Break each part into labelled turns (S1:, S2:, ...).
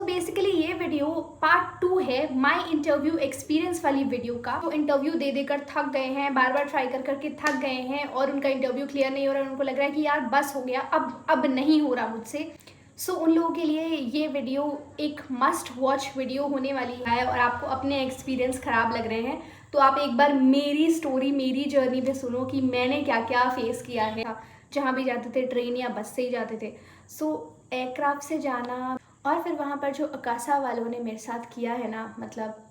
S1: Basically ये video part 2 है my interview experience वाली वीडियो का। तो इंटरव्यू दे देकर थक गए हैं, बार बार ट्राई कर करके थक गए हैं और उनका इंटरव्यू क्लियर नहीं हो रहा है। उनको लग रहा है कि यार बस हो गया, अब नहीं हो रहा मुझसे। सो उन लोगों के लिए ये वीडियो एक मस्ट वॉच वीडियो होने वाली है। और आपको अपने एक्सपीरियंस ख़राब लग रहे हैं तो आप एक बार मेरी स्टोरी, मेरी जर्नी पे सुनो कि मैंने क्या क्या फेस किया है। जहाँ भी जाते थे ट्रेन या बस से ही जाते थे। सो एयरक्राफ्ट से जाना और फिर वहाँ पर जो अकासा वालों ने मेरे साथ किया है ना, मतलब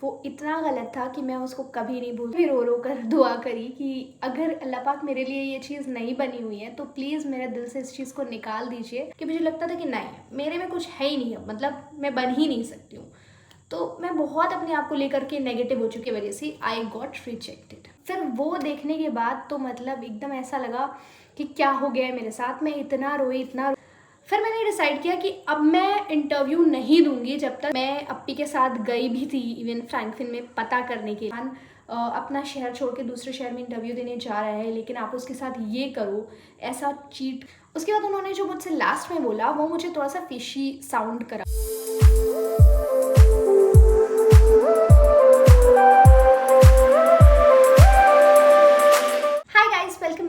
S1: वो इतना गलत था कि मैं उसको कभी नहीं भूल। फिर रो रो कर दुआ करी कि अगर अल्लाह पाक मेरे लिए ये चीज़ नहीं बनी हुई है तो प्लीज़ मेरे दिल से इस चीज़ को निकाल दीजिए। कि मुझे लगता था कि नहीं, मेरे में कुछ है ही नहीं है, मतलब मैं बन ही नहीं सकती हूँ। तो मैं बहुत अपने आप को लेकर के नेगेटिव हो चुकी वजह से आई गॉट रिजेक्टेड। फिर वो देखने के बाद तो मतलब एकदम ऐसा लगा कि क्या हो गया है मेरे साथ। मैं इतना रोई। फिर मैंने डिसाइड किया कि अब मैं इंटरव्यू नहीं दूंगी जब तक। मैं अप्पी के साथ गई भी थी इवन फ्रैंकफिन में पता करने के लिए। अपना शहर छोड़ के दूसरे शहर में इंटरव्यू देने जा रहा है, लेकिन आप उसके साथ ये करो, ऐसा चीट। उसके बाद उन्होंने जो मुझसे लास्ट में बोला वो मुझे थोड़ा सा फिशी साउंड करा।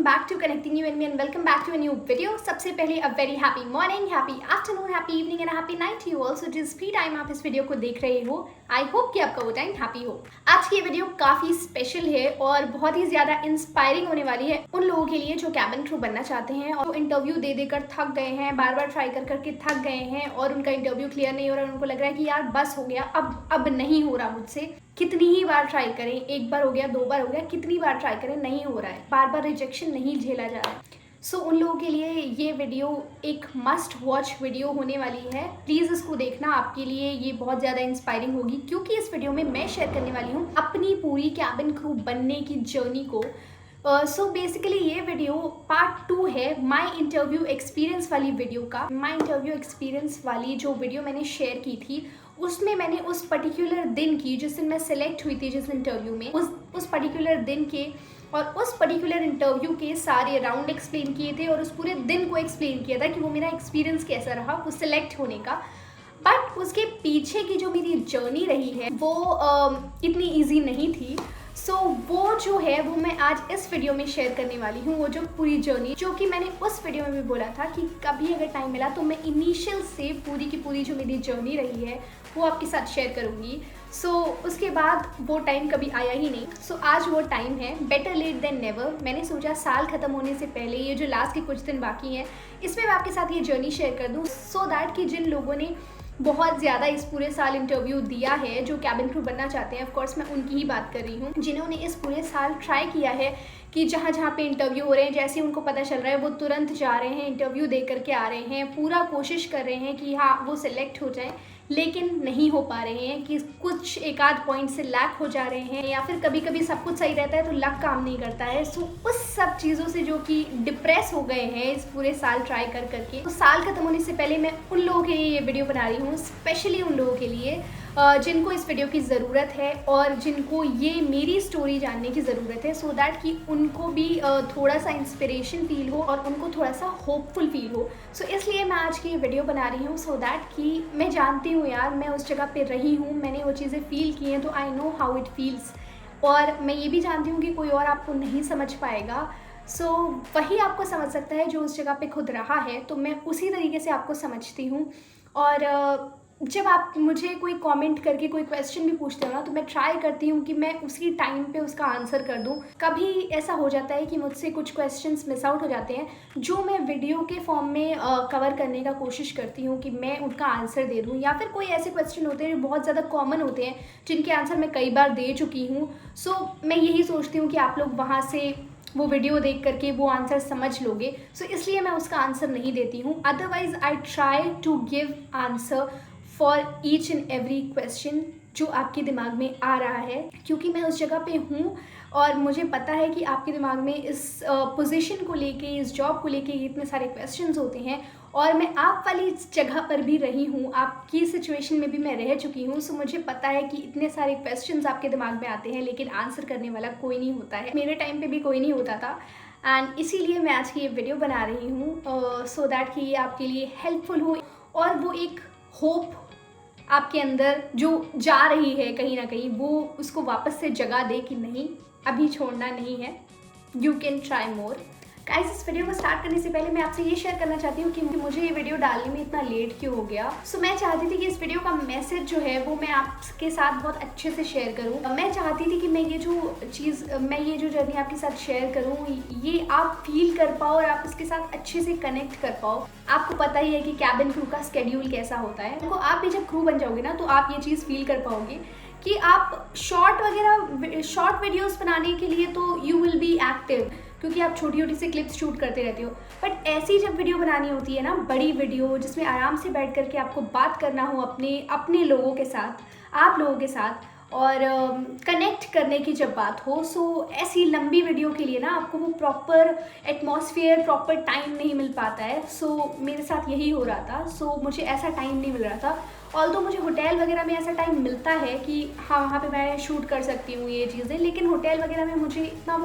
S1: Back to connecting you and me and welcome back to a new video. सबसे पहले a very happy morning, happy afternoon, happy evening and happy night you also जिस फ्री टाइम आप इस वीडियो को देख रहे हो। आई होप कि आपका वो टाइम हैप्पी हो। आज की ये वीडियो काफी स्पेशल है और बहुत ही ज्यादा इंस्पायरिंग होने वाली है उन लोगों के लिए जो कैबिन क्रू बनना चाहते हैं और इंटरव्यू दे देकर थक गए हैं, बार बार ट्राई कर करके थक गए हैं और उनका इंटरव्यू क्लियर नहीं हो रहा है। उनको लग रहा है कि यार बस हो गया, अब नहीं हो रहा मुझसे। कितनी ही बार ट्राई करें, एक बार हो गया, दो बार हो गया, कितनी बार ट्राई करें नहीं हो रहा है, बार बार रिजेक्शन नहीं झेला जा रहा है। सो उन लोगों के लिए ये वीडियो एक मस्ट वॉच वीडियो होने वाली है। प्लीज़ इसको देखना, आपके लिए ये बहुत ज़्यादा इंस्पायरिंग होगी क्योंकि इस वीडियो में मैं शेयर करने वाली हूँ अपनी पूरी कैबिन क्रू बनने की जर्नी को। सो बेसिकली ये वीडियो पार्ट 2 है माय इंटरव्यू एक्सपीरियंस वाली वीडियो का। माय इंटरव्यू एक्सपीरियंस वाली जो वीडियो मैंने शेयर की थी उसमें मैंने उस पर्टिकुलर दिन की, जिस दिन मैं सिलेक्ट हुई थी जिस इंटरव्यू में, उस पर्टिकुलर दिन के और उस पर्टिकुलर इंटरव्यू के सारे राउंड एक्सप्लेन किए थे और उस पूरे दिन को एक्सप्लेन किया था कि वो मेरा एक्सपीरियंस कैसा रहा वो सिलेक्ट होने का। बट उसके पीछे की जो मेरी जर्नी रही है वो इतनी ईजी नहीं थी। सो वो जो है वो मैं आज इस वीडियो में शेयर करने वाली हूँ। वो जो पूरी जर्नी, जो कि मैंने उस वीडियो में भी बोला था कि कभी अगर टाइम मिला तो मैं इनिशियल से पूरी की पूरी जो मेरी जर्नी रही है वो आपके साथ शेयर करूँगी। सो उसके बाद वो टाइम कभी आया ही नहीं। सो आज वो टाइम है, बेटर लेट देन नेवर। मैंने सोचा साल ख़त्म होने से पहले ये जो लास्ट के कुछ दिन बाकी हैं इसमें मैं आपके साथ ये जर्नी शेयर कर दूँ, सो दैट कि जिन लोगों ने बहुत ज़्यादा इस पूरे साल इंटरव्यू दिया है, जो कैबिन क्रू बनना चाहते हैं, ऑफ कोर्स मैं उनकी ही बात कर रही हूँ, जिन्होंने इस पूरे साल ट्राई किया है कि जहाँ जहाँ पे इंटरव्यू हो रहे हैं जैसे उनको पता चल रहा है वो तुरंत जा रहे हैं, इंटरव्यू दे करके आ रहे हैं, पूरा कोशिश कर रहे हैं कि हाँ वो सिलेक्ट हो जाए, लेकिन नहीं हो पा रहे हैं कि कुछ एक आध पॉइंट से लैक हो जा रहे हैं या फिर कभी कभी सब कुछ सही रहता है तो लक काम नहीं करता है। सो उस सब चीज़ों से जो कि डिप्रेस हो गए हैं इस पूरे साल ट्राई कर करके, तो साल खत्म होने से पहले मैं उन लोगों के लिए ये वीडियो बना रही हूँ, स्पेशली उन लोगों के लिए जिनको इस वीडियो की ज़रूरत है और जिनको ये मेरी स्टोरी जानने की ज़रूरत है, सो दैट कि उनको भी थोड़ा सा इंस्पिरेशन फील हो और उनको थोड़ा सा होपफुल फील हो। सो इसलिए मैं आज की ये वीडियो बना रही हूँ, सो दैट कि मैं जानती हूँ यार, मैं उस जगह पे रही हूँ, मैंने वो चीज़ें फील की हैं, तो I know how it feels. और मैं ये भी जानती हूँ कि कोई और आपको नहीं समझ पाएगा। सो वही आपको समझ सकता है जो उस जगह पे खुद रहा है, तो मैं उसी तरीके से आपको समझती हूँ। और जब आप मुझे कोई कमेंट करके कोई क्वेश्चन भी पूछते हो ना, तो मैं ट्राई करती हूँ कि मैं उसी टाइम पे उसका आंसर कर दूँ। कभी ऐसा हो जाता है कि मुझसे कुछ क्वेश्चंस मिस आउट हो जाते हैं जो मैं वीडियो के फॉर्म में कवर करने का कोशिश करती हूँ कि मैं उनका आंसर दे दूँ, या फिर कोई ऐसे क्वेश्चन होते हैं जो बहुत ज़्यादा कॉमन होते हैं जिनके आंसर मैं कई बार दे चुकी हूँ। सो मैं यही सोचती हूँ कि आप लोग वहाँ से वो वीडियो देख करके वो आंसर समझ लोगे। सो इसलिए मैं उसका आंसर नहीं देती हूँ। Otherwise I try to give answer for each and every question जो आपके दिमाग में आ रहा है, क्योंकि मैं उस जगह पे हूँ और मुझे पता है कि आपके दिमाग में इस पोजीशन को लेके, इस जॉब को लेके इतने सारे क्वेश्चंस होते हैं और मैं आप वाली जगह पर भी रही हूँ, आपकी सिचुएशन में भी मैं रह चुकी हूँ। सो मुझे पता है कि इतने सारे क्वेश्चंस आपके दिमाग में आते हैं लेकिन आंसर करने वाला कोई नहीं होता है। मेरे टाइम पे भी कोई नहीं होता था एंड इसीलिए मैं आज की ये वीडियो बना रही हूँ, सो दैट कि ये आपके लिए हेल्पफुल हो और वो एक होप आपके अंदर जो जा रही है कहीं ना कहीं, वो उसको वापस से जगा दे कि नहीं, अभी छोड़ना नहीं है, you can try more. Guys, इस वीडियो को स्टार्ट करने से पहले मैं आपसे ये शेयर करना चाहती हूँ कि मुझे ये वीडियो डालने में इतना लेट क्यों हो गया। मैं चाहती थी कि इस वीडियो का मैसेज जो है वो मैं आपके साथ बहुत अच्छे से शेयर करूँ। मैं चाहती थी कि मैं ये जो जर्नी आपके साथ शेयर करूँ, ये आप फील कर पाओ और आप उसके साथ अच्छे से कनेक्ट कर पाओ। आपको पता ही है कि कैबिन क्रू का स्केड्यूल कैसा होता है, तो आप भी जब क्रू बन जाओगे ना, तो आप ये चीज़ फील कर पाओगे कि आप शॉर्ट वीडियोस बनाने के लिए तो यू विल बी एक्टिव, क्योंकि आप छोटी छोटी से क्लिप्स शूट करते रहते हो। बट ऐसी जब वीडियो बनानी होती है ना, बड़ी वीडियो जिसमें आराम से बैठ करके आपको बात करना हो अपने लोगों के साथ, आप लोगों के साथ, और कनेक्ट करने की जब बात हो, ऐसी लंबी वीडियो के लिए ना आपको वो प्रॉपर एटमॉस्फेयर, प्रॉपर टाइम नहीं मिल पाता है। मेरे साथ यही हो रहा था। मुझे ऐसा टाइम नहीं मिल रहा था। ऑल्दो मुझे होटल वगैरह में ऐसा टाइम मिलता है कि हाँ, वहाँ पे मैं शूट कर सकती हूँ ये चीज़ें, लेकिन होटल वगैरह में मुझे इतना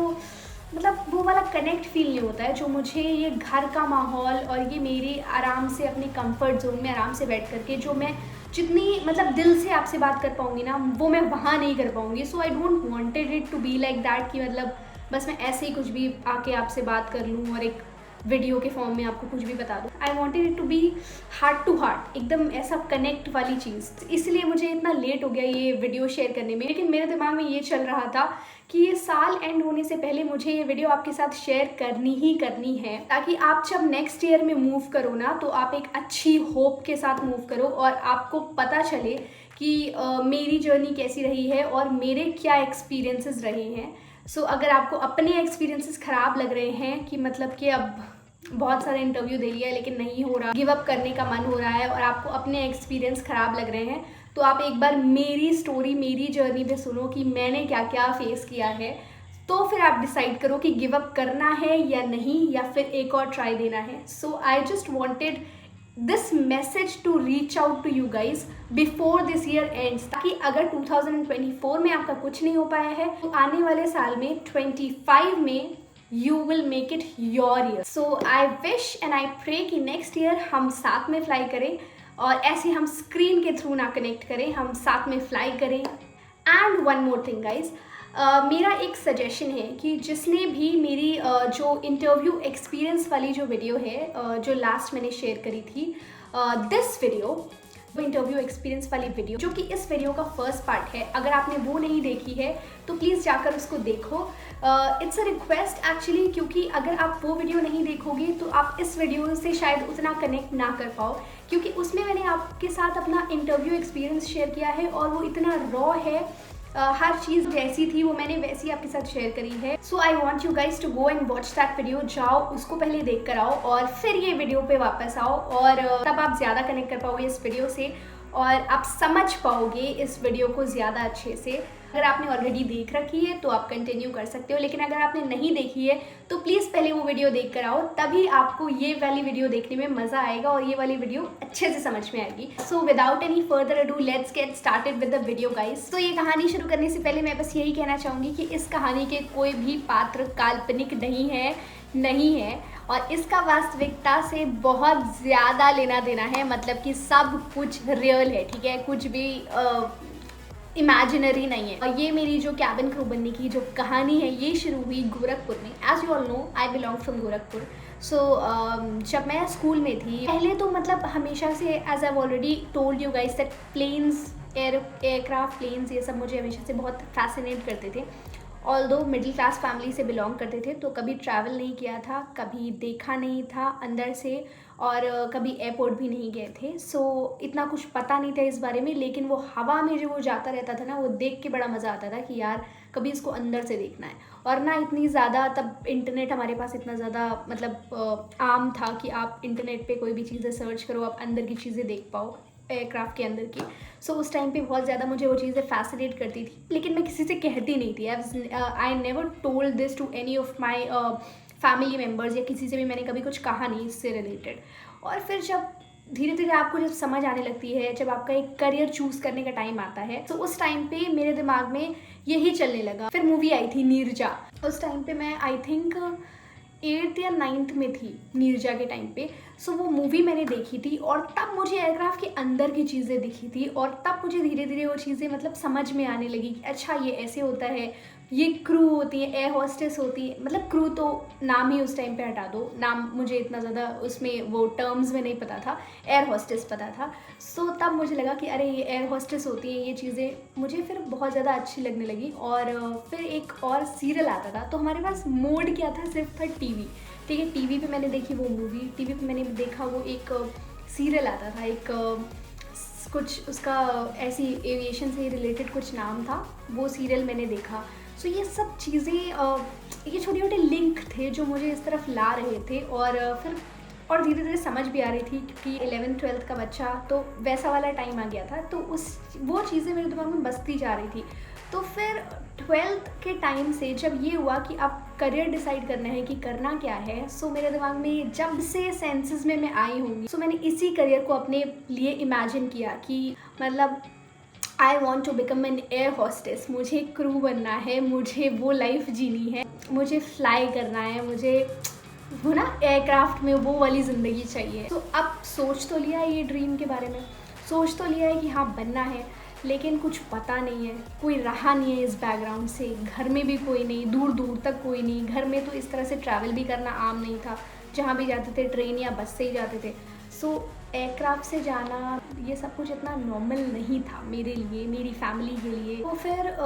S1: वो वाला कनेक्ट फील नहीं होता है जो मुझे ये घर का माहौल और ये मेरे आराम से अपने कंफर्ट जोन में आराम से बैठ करके जो मैं जितनी दिल से आपसे बात कर पाऊँगी ना, वो मैं वहाँ नहीं कर पाऊँगी। I don't wanted it to be like that कि बस मैं ऐसे ही कुछ भी आके आपसे बात कर लूँ और एक वीडियो के फॉर्म में आपको कुछ भी बता दूँ। I wanted it to be heart to heart, एकदम ऐसा कनेक्ट वाली चीज़। इसलिए मुझे इतना लेट हो गया ये वीडियो शेयर करने में। लेकिन मेरे दिमाग में ये चल रहा था कि ये साल एंड होने से पहले मुझे ये वीडियो आपके साथ शेयर करनी ही करनी है, ताकि आप जब नेक्स्ट ईयर में मूव करो ना, तो आप एक अच्छी होप के साथ मूव करो और आपको पता चले कि मेरी जर्नी कैसी रही है और मेरे क्या एक्सपीरियंसेस रहे हैं। अगर आपको अपने एक्सपीरियंसेस ख़राब लग रहे हैं कि अब बहुत सारे इंटरव्यू दे लिया है लेकिन नहीं हो रहा, गिव अप करने का मन हो रहा है और आपको अपने एक्सपीरियंस ख़राब लग रहे हैं, तो आप एक बार मेरी स्टोरी, मेरी जर्नी पे सुनो कि मैंने क्या क्या फेस किया है। तो फिर आप डिसाइड करो कि गिव अप करना है या नहीं, या फिर एक और ट्राई देना है। I just wanted this message to reach out to you guys before this year ends, ताकि अगर 2024 में आपका कुछ नहीं हो पाया है, तो आने वाले साल में 25 में you will make it your year. I wish and I pray कि next year हम साथ में फ्लाई करें और ऐसे हम स्क्रीन के थ्रू ना कनेक्ट करें, हम साथ में फ्लाई करें। And one more thing guys, मेरा एक सजेशन है कि जिसने भी मेरी जो इंटरव्यू एक्सपीरियंस वाली जो वीडियो है, जो लास्ट मैंने शेयर करी थी, दिस वीडियो, इंटरव्यू एक्सपीरियंस वाली वीडियो, जो कि इस वीडियो का फर्स्ट पार्ट है, अगर आपने वो नहीं देखी है तो प्लीज़ जाकर उसको देखो। इट्स अ रिक्वेस्ट एक्चुअली, क्योंकि अगर आप वो वीडियो नहीं देखोगे तो आप इस वीडियो से शायद उतना कनेक्ट ना कर पाओ, क्योंकि उसमें मैंने आपके साथ अपना इंटरव्यू एक्सपीरियंस शेयर किया है और वो इतना रॉ है। हर चीज़ जैसी थी वो मैंने वैसी आपके साथ शेयर करी है। I want you guys to go and watch that video. जाओ, उसको पहले देख कर आओ और फिर ये वीडियो पे वापस आओ, और तब आप ज़्यादा कनेक्ट कर पाओगे इस वीडियो से और आप समझ पाओगे इस वीडियो को ज़्यादा अच्छे से। अगर आपने ऑलरेडी देख रखी है तो आप कंटिन्यू कर सकते हो, लेकिन अगर आपने नहीं देखी है तो प्लीज़ पहले वो वीडियो देख कर आओ, तभी आपको ये वाली वीडियो देखने में मज़ा आएगा और ये वाली वीडियो अच्छे से समझ में आएगी। Without any further ado, let's get started with the video guys. ये कहानी शुरू करने से पहले मैं बस यही कहना चाहूँगी कि इस कहानी के कोई भी पात्र काल्पनिक नहीं है और इसका वास्तविकता से बहुत ज़्यादा लेना देना है, मतलब कि सब कुछ रियल है, ठीक है, कुछ भी इमेजिनरी नहीं है। और ये मेरी जो कैबिन क्रू बनने की जो कहानी है, ये शुरू हुई गोरखपुर में। As you all know, I belong from Gorakhpur. जब मैं स्कूल में थी, पहले तो हमेशा से, as I already told you guys, that planes, aircraft, planes, ये सब मुझे हमेशा से बहुत फैसिनेट करते थे। ऑल्दो मिडिल क्लास फैमिली से बिलोंग करते थे, तो कभी ट्रैवल नहीं किया था, कभी देखा नहीं था अंदर से, और कभी एयरपोर्ट भी नहीं गए थे। इतना कुछ पता नहीं था इस बारे में, लेकिन वो हवा में जो वो जाता रहता था ना, वो देख के बड़ा मज़ा आता था कि यार कभी इसको अंदर से देखना है। और ना इतनी ज़्यादा, तब इंटरनेट हमारे पास इतना ज़्यादा आम था कि आप इंटरनेट पे कोई भी चीज़ें सर्च करो, आप अंदर की चीज़ें देख पाओ, एयरक्राफ्ट के अंदर की। उस टाइम पे बहुत ज़्यादा मुझे वो चीज़ें फैसिनेट करती थी, लेकिन मैं किसी से कहती नहीं थी। I never told this to any of my family members, या किसी से भी मैंने कभी कुछ कहा नहीं इससे रिलेटेड। और फिर जब धीरे धीरे आपको जब समझ आने लगती है, जब आपका एक करियर चूज़ करने का टाइम आता है, तो उस टाइम पे मेरे दिमाग में यही चलने लगा। फिर मूवी आई थी नीरजा, उस टाइम पे मैं आई थिंक 8th या 9th में थी, नीरजा के टाइम पे। सो वो मूवी मैंने देखी थी और तब मुझे एयरक्राफ्ट के अंदर की चीज़ें दिखी थी और तब मुझे धीरे धीरे वो चीज़ें मतलब समझ में आने लगी कि अच्छा ये ऐसे होता है, ये क्रू होती है, एयर होस्टेस होती है। मतलब क्रू तो नाम ही उस टाइम पे हटा दो, नाम मुझे इतना ज़्यादा उसमें वो टर्म्स में नहीं पता था, एयर होस्टेस पता था। सो तब मुझे लगा कि अरे ये एयर होस्टेस होती है, ये चीज़ें मुझे फिर बहुत ज़्यादा अच्छी लगने लगी। और फिर एक और सीरियल आता था, तो हमारे पास मोड क्या था, सिर्फ था टीवी। ठीक है, टीवी पे मैंने देखी वो मूवी, टीवी पे मैंने देखा वो एक सीरियल आता था, एक कुछ उसका ऐसी एविएशन से रिलेटेड कुछ नाम था, वो सीरियल मैंने देखा। सो ये सब चीज़ें ये छोटे छोटे लिंक थे जो मुझे इस तरफ ला रहे थे। और फिर और धीरे धीरे समझ भी आ रही थी, क्योंकि 11th-12th का बच्चा तो वैसा वाला टाइम आ गया था, तो वो चीज़ें मेरे दिमाग में बसती जा रही थी। तो फिर 12th के टाइम से जब ये हुआ कि अब करियर डिसाइड करना है कि करना क्या है, सो मेरे दिमाग में जब से सेंसेस में मैं आई होंगी, सो मैंने इसी करियर को अपने लिए इमेजिन किया कि मतलब I want to become an air hostess. मुझे क्रू बनना है, मुझे वो लाइफ जीनी है, मुझे फ्लाई करना है, मुझे वो ना एयरक्राफ्ट में वो वाली ज़िंदगी चाहिए। तो अब सोच तो लिया है ये ड्रीम के बारे में, सोच तो लिया है कि हाँ बनना है, लेकिन कुछ पता नहीं है, कोई रहा नहीं है इस बैकग्राउंड से, घर में भी कोई नहीं, दूर दूर तक कोई नहीं। घर में तो इस तरह से ट्रैवल भी करना आम नहीं था, जहाँ भी जाते थे ट्रेन या बस से ही जाते थे। सो एयरक्राफ्ट से जाना ये सब कुछ इतना नॉर्मल नहीं था मेरे लिए, मेरी फैमिली के लिए। तो फिर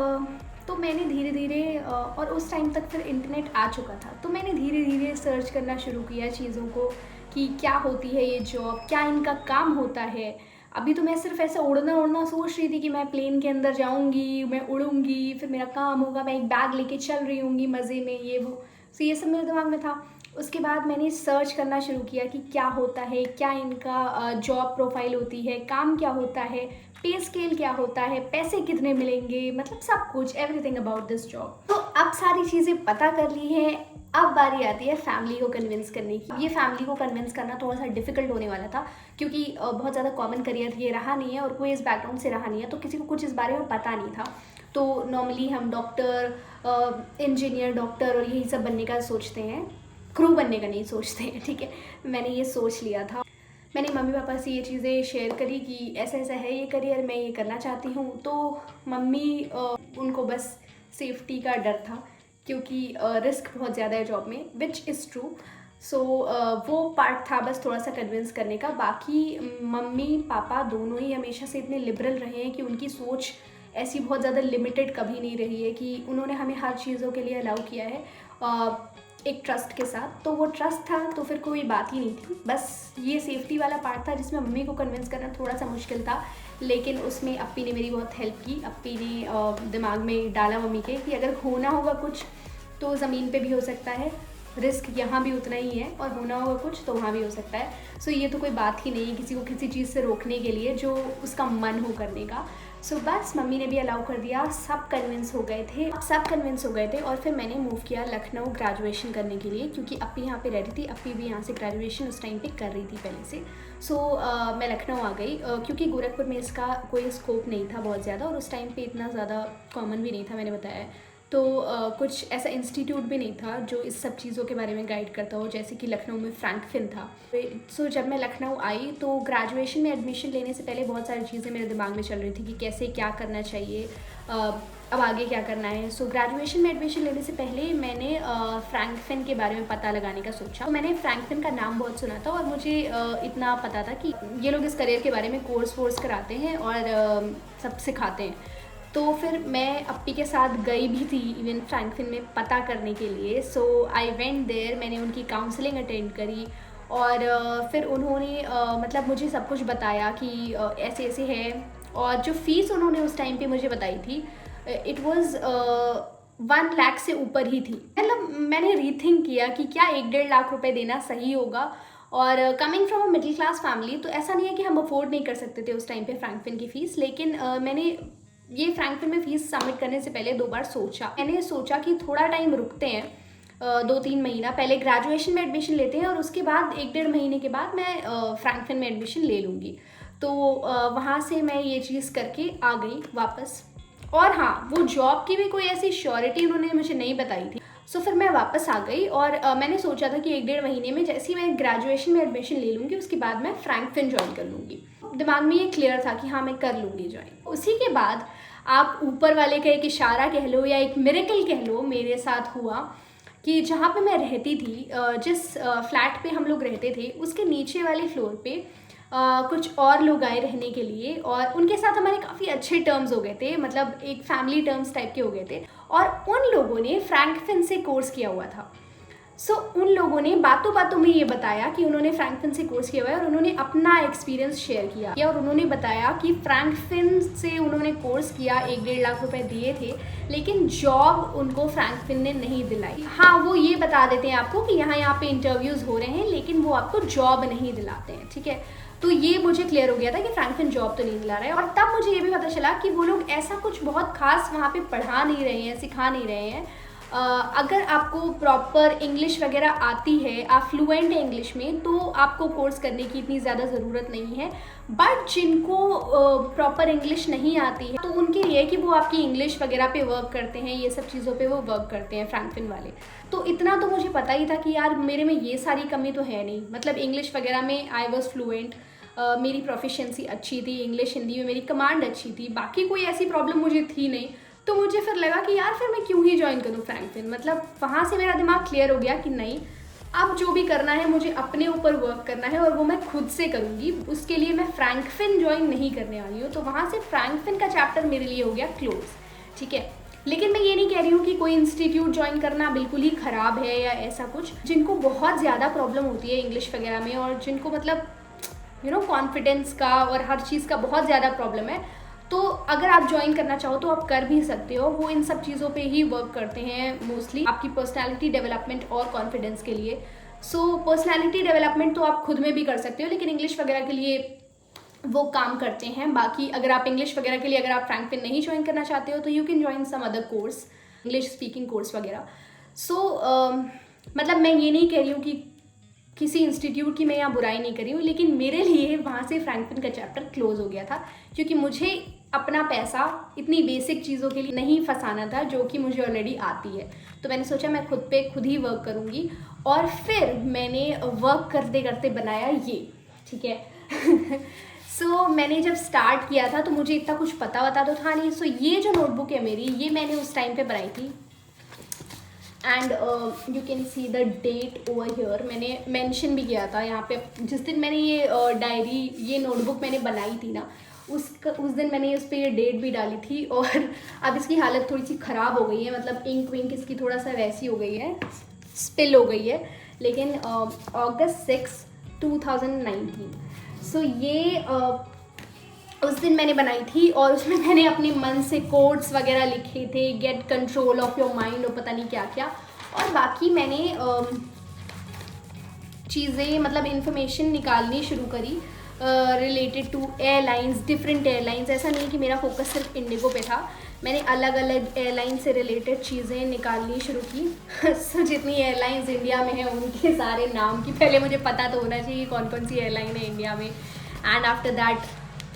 S1: तो मैंने धीरे धीरे और उस टाइम तक फिर इंटरनेट आ चुका था, तो मैंने धीरे धीरे सर्च करना शुरू किया चीज़ों को कि क्या होती है ये जॉब, क्या इनका काम होता है। अभी तो मैं सिर्फ ऐसे उड़ना सोच रही थी कि मैं प्लेन के अंदर जाऊंगी, मैं उड़ूंगी, फिर मेरा काम होगा, मैं एक बैग लेके चल रही होंगी मज़े में, ये वो। सो ये सब मेरे दिमाग में था। उसके बाद मैंने सर्च करना शुरू किया कि क्या होता है, क्या इनका जॉब प्रोफाइल होती है, काम क्या होता है, पे स्केल क्या होता है, पैसे कितने मिलेंगे, मतलब सब कुछ, एवरीथिंग अबाउट दिस जॉब। तो अब सारी चीज़ें पता कर ली हैं, अब बारी आती है फैमिली को कन्विंस करने की। ये फैमिली को कन्विंस करना थोड़ा सा डिफिकल्ट होने वाला था, क्योंकि बहुत ज़्यादा कॉमन करियर ये रहा नहीं है और कोई इस बैकग्राउंड से रहा नहीं है, तो किसी को कुछ इस बारे में पता नहीं था। तो नॉर्मली हम डॉक्टर, इंजीनियर, डॉक्टर और यही सब बनने का सोचते हैं, क्रू बनने का नहीं सोचते हैं। ठीक है, मैंने ये सोच लिया था। मैंने मम्मी पापा से ये चीज़ें शेयर करी कि ऐसा ऐसा है ये करियर, मैं ये करना चाहती हूँ। तो मम्मी उनको बस सेफ्टी का डर था, क्योंकि रिस्क बहुत ज़्यादा है जॉब में, विच इज़ ट्रू। सो वो पार्ट था बस थोड़ा सा कन्विंस करने का। बाकी मम्मी पापा दोनों ही हमेशा से इतने लिबरल रहे हैं कि उनकी सोच ऐसी बहुत ज़्यादा लिमिटेड कभी नहीं रही है, कि उन्होंने हमें हर चीज़ों के लिए अलाउ किया है एक ट्रस्ट के साथ। तो वो ट्रस्ट था, तो फिर कोई बात ही नहीं थी। बस ये सेफ्टी वाला पार्ट था जिसमें मम्मी को कन्विंस करना थोड़ा सा मुश्किल था, लेकिन उसमें अप्पी ने मेरी बहुत हेल्प की। अप्पी ने दिमाग में डाला मम्मी के कि अगर होना होगा कुछ तो ज़मीन पे भी हो सकता है, रिस्क यहाँ भी उतना ही है, और होना होगा कुछ तो वहाँ भी हो सकता है। सो ये तो कोई बात ही नहीं है किसी को किसी चीज़ से रोकने के लिए जो उसका मन हो करने का। सो बस मम्मी ने भी अलाउ कर दिया, सब कन्विंस हो गए थे। और फिर मैंने मूव किया लखनऊ ग्रेजुएशन करने के लिए, क्योंकि अप्पी यहाँ पे रहती थी, अप्पी भी यहाँ से ग्रेजुएशन उस टाइम पे कर रही थी पहले से। सो मैं लखनऊ आ गई, क्योंकि गोरखपुर में इसका कोई स्कोप नहीं था बहुत ज़्यादा, और उस टाइम पे इतना ज़्यादा कॉमन भी नहीं था, मैंने बताया। तो कुछ ऐसा इंस्टीट्यूट भी नहीं था जो इस सब चीज़ों के बारे में गाइड करता हो, जैसे कि लखनऊ में फ्रैंकफिन था। सो जब मैं लखनऊ आई तो ग्रेजुएशन में एडमिशन लेने से पहले बहुत सारी चीज़ें मेरे दिमाग में चल रही थी कि कैसे क्या करना चाहिए, अब आगे क्या करना है। सो ग्रेजुएशन में एडमिशन लेने से पहले मैंने फ्रैंकफिन के बारे में पता लगाने का सोचा। तो मैंने फ्रैंकफिन का नाम बहुत सुना था, और मुझे इतना पता था कि ये लोग इस करियर के बारे में कोर्स कराते हैं और सब सिखाते हैं। तो फिर मैं अप्पी के साथ गई भी थी इवन फ्रैंकफिन में पता करने के लिए। सो आई वेंट देयर, मैंने उनकी काउंसलिंग अटेंड करी, और फिर उन्होंने मतलब मुझे सब कुछ बताया कि ऐसे ऐसे है। और जो फ़ीस उन्होंने उस टाइम पे मुझे बताई थी, इट वाज 1 लाख से ऊपर ही थी। मतलब मैंने रीथिंक किया कि क्या 1-1.5 लाख रुपए देना सही होगा। और coming from a middle class family, तो ऐसा नहीं है कि हम अफोर्ड नहीं कर सकते थे उस टाइम पे फ्रैंकफिन की फ़ीस, लेकिन मैंने ये फ्रैंकफिन में फ़ीस सबमिट करने से पहले 2 बार सोचा। मैंने सोचा कि थोड़ा टाइम रुकते हैं, 2-3 महीना पहले ग्रेजुएशन में एडमिशन लेते हैं, और उसके बाद 1-1.5 महीने के बाद मैं फ्रैंकफिन में एडमिशन ले लूँगी। तो वहाँ से मैं ये चीज़ करके आ गई वापस। और हाँ, वो जॉब की भी कोई ऐसी श्योरिटी उन्होंने मुझे नहीं बताई थी। सो फिर मैं वापस आ गई और मैंने सोचा था कि 1-1.5 महीने में जैसे ही मैं ग्रेजुएशन में एडमिशन ले लूँगी उसके बाद मैं फ्रैंकफिन ज्वाइन कर लूँगी। दिमाग में ये क्लियर था कि हाँ मैं कर लूँगी ज्वाइन। उसी के बाद आप ऊपर वाले का एक इशारा कह लो या एक मिरेकल कह लो, मेरे साथ हुआ कि जहाँ पे मैं रहती थी, जिस फ्लैट पे हम लोग रहते थे उसके नीचे वाले फ्लोर पे कुछ और लोग आए रहने के लिए और उनके साथ हमारे काफ़ी अच्छे टर्म्स हो गए थे, मतलब एक फैमिली टर्म्स टाइप के हो गए थे। और उन लोगों ने फ्रैंकफिन से कोर्स किया हुआ था। सो उन लोगों ने बातों बातों में ये बताया कि उन्होंने फ्रैंकफिन से कोर्स किया हुआ है और उन्होंने अपना एक्सपीरियंस शेयर किया और उन्होंने बताया कि फ्रैंकफिन से उन्होंने कोर्स किया, 1-1.5 लाख रुपए दिए थे, लेकिन जॉब उनको फ्रैंकफिन ने नहीं दिलाई। हाँ, वो ये बता देते हैं आपको कि यहाँ पे इंटरव्यूज़ हो रहे हैं लेकिन वो आपको जॉब नहीं दिलाते हैं, ठीक है। तो ये मुझे क्लियर हो गया था कि फ्रैंकफिन जॉब तो नहीं दिला रहा है। और तब मुझे ये भी पता चला कि वो लोग ऐसा कुछ बहुत खास वहाँ पे पढ़ा नहीं रहे हैं, सिखा नहीं रहे हैं। अगर आपको प्रॉपर इंग्लिश वगैरह आती है, आप फ्लुएंट है इंग्लिश में, तो आपको कोर्स करने की इतनी ज़्यादा ज़रूरत नहीं है। बट जिनको प्रॉपर इंग्लिश नहीं आती है तो उनके लिए कि वो आपकी इंग्लिश वगैरह पे वर्क करते हैं, ये सब चीज़ों पे वो वर्क करते हैं फ्रैंकफिन वाले। तो इतना तो मुझे पता ही था कि यार मेरे में ये सारी कमी तो है नहीं, मतलब इंग्लिश वगैरह में आई वॉज फ्लुएंट, मेरी प्रोफिशिएंसी अच्छी थी, इंग्लिश हिंदी में मेरी कमांड अच्छी थी, बाकी कोई ऐसी प्रॉब्लम मुझे थी नहीं। तो मुझे फिर लगा कि यार फिर मैं क्यों ही ज्वाइन करूँ फ्रैंकफिन। मतलब वहाँ से मेरा दिमाग क्लियर हो गया कि नहीं, अब जो भी करना है मुझे अपने ऊपर वर्क करना है और वो मैं खुद से करूँगी, उसके लिए मैं फ्रैंकफिन ज्वाइन नहीं करने वाली हूँ। तो वहाँ से फ्रैंकफिन का चैप्टर मेरे लिए हो गया क्लोज, ठीक है। लेकिन मैं ये नहीं कह रही हूँ कि कोई इंस्टीट्यूट ज्वाइन करना बिल्कुल ही ख़राब है या ऐसा कुछ। जिनको बहुत ज़्यादा प्रॉब्लम होती है इंग्लिश वगैरह में और जिनको मतलब कॉन्फिडेंस का और हर चीज़ का बहुत ज़्यादा प्रॉब्लम है, तो अगर आप ज्वाइन करना चाहो तो आप कर भी सकते हो। वो इन सब चीज़ों पे ही वर्क करते हैं मोस्टली, आपकी पर्सनालिटी डेवलपमेंट और कॉन्फिडेंस के लिए। सो पर्सनालिटी डेवलपमेंट तो आप खुद में भी कर सकते हो, लेकिन इंग्लिश वगैरह के लिए वो काम करते हैं। बाकी अगर आप इंग्लिश वगैरह के लिए अगर आप फ्रैंकफिन नहीं ज्वाइन करना चाहते हो तो you can join some other course, English speaking course वगैरह। सो मतलब मैं ये नहीं कह रही हूँ कि किसी इंस्टीट्यूट की मैं यहाँ बुराई नहीं कर रही हूँ, लेकिन मेरे लिए वहाँ से फ्रैंकफिन का चैप्टर क्लोज हो गया था, क्योंकि मुझे अपना पैसा इतनी बेसिक चीज़ों के लिए नहीं फंसाना था जो कि मुझे ऑलरेडी आती है। तो मैंने सोचा मैं खुद पे खुद ही वर्क करूँगी और फिर मैंने वर्क करते करते बनाया ये, ठीक है। सो मैंने जब स्टार्ट किया था तो मुझे इतना कुछ पता वता तो था नहीं। सो ये जो नोटबुक है मेरी, ये मैंने उस टाइम पे बनाई थी and you can see the date over here. मैंने मेंशन भी किया था यहाँ पे, जिस दिन मैंने ये डायरी ये नोटबुक मैंने बनाई थी ना, उस दिन मैंने इस पर ये डेट भी डाली थी। और अब इसकी हालत थोड़ी सी ख़राब हो गई है, मतलब इंक विंक इसकी थोड़ा सा वैसी हो गई है, स्पिल हो गई है। लेकिन August 6, 2019, सो ये उस दिन मैंने बनाई थी और उसमें मैंने अपने मन से कोट्स वगैरह लिखे थे, gate control of your mind और पता नहीं क्या क्या। और बाकी मैंने चीज़ें मतलब इन्फॉर्मेशन निकालनी शुरू करी related to airlines, different airlines. ऐसा नहीं कि मेरा फोकस सिर्फ इंडिगो पे था, मैंने अलग अलग एयरलाइन से रिलेटेड चीज़ें निकालनी शुरू की। सो जितनी एयरलाइंस इंडिया में हैं उनके सारे नाम की पहले मुझे पता तो होना चाहिए कौन कौन सी एयरलाइन है इंडिया में, and after that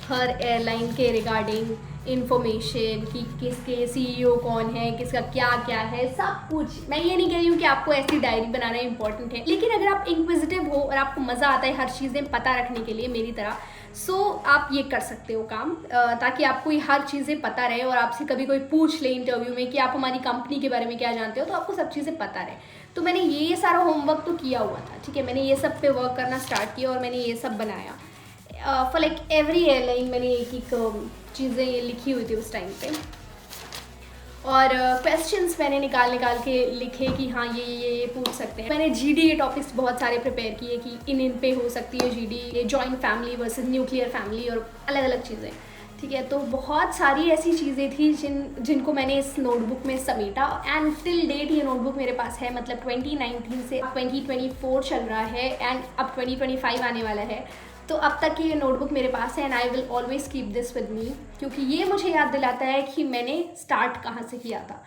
S1: her airline के रिगार्डिंग इन्फॉर्मेशन कि किसके सीईओ कौन है, किसका क्या क्या है, सब कुछ। मैं ये नहीं कह रही हूँ कि आपको ऐसी डायरी बनाना इंपॉर्टेंट है, लेकिन अगर आप इंक्विजिटिव हो और आपको मज़ा आता है हर चीज़ें पता रखने के लिए मेरी तरह, सो आप ये कर सकते हो काम, ताकि आपको ये हर चीज़ें पता रहे और आपसे कभी कोई पूछ ले इंटरव्यू में कि आप हमारी कंपनी के बारे में क्या जानते हो, तो आपको सब चीज़ें पता रहे। तो मैंने ये सारा होमवर्क तो किया हुआ था, ठीक है। मैंने ये सब पे वर्क करना स्टार्ट किया और मैंने ये सब बनाया फॉर लाइक एवरी एयरलाइन। मैंने एक एक चीज़ें लिखी हुई थी उस टाइम पे, और क्वेश्चंस मैंने निकाल के लिखे कि हाँ ये पूछ सकते हैं। मैंने जीडी के टॉपिक्स बहुत सारे प्रिपेयर किए कि इन पे हो सकती है GD, joint family versus nuclear family और अलग अलग चीज़ें, ठीक है। तो बहुत सारी ऐसी चीज़ें थी जिनको मैंने इस नोटबुक में समेटा, एंड टिल डेट ये नोटबुक मेरे पास है। मतलब 2019 से 2024 चल रहा है एंड अब 2025 आने वाला है, तो अब तक ये नोटबुक मेरे पास है and I will always keep this with me, क्योंकि ये मुझे याद दिलाता है कि मैंने स्टार्ट कहाँ से किया था।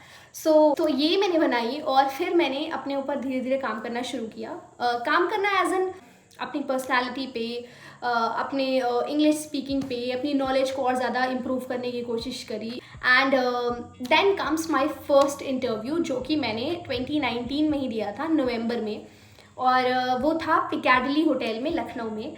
S1: तो ये मैंने बनाई और फिर मैंने अपने ऊपर धीरे धीरे काम करना शुरू किया। काम करना एज एन अपनी पर्सनालिटी पे, अपने इंग्लिश स्पीकिंग पे, अपनी नॉलेज को और ज़्यादा इम्प्रूव करने की कोशिश करी। And then comes my first interview, जो कि मैंने 2019 में ही दिया था, नवंबर में, और वो था पिकाडली होटल में, लखनऊ में।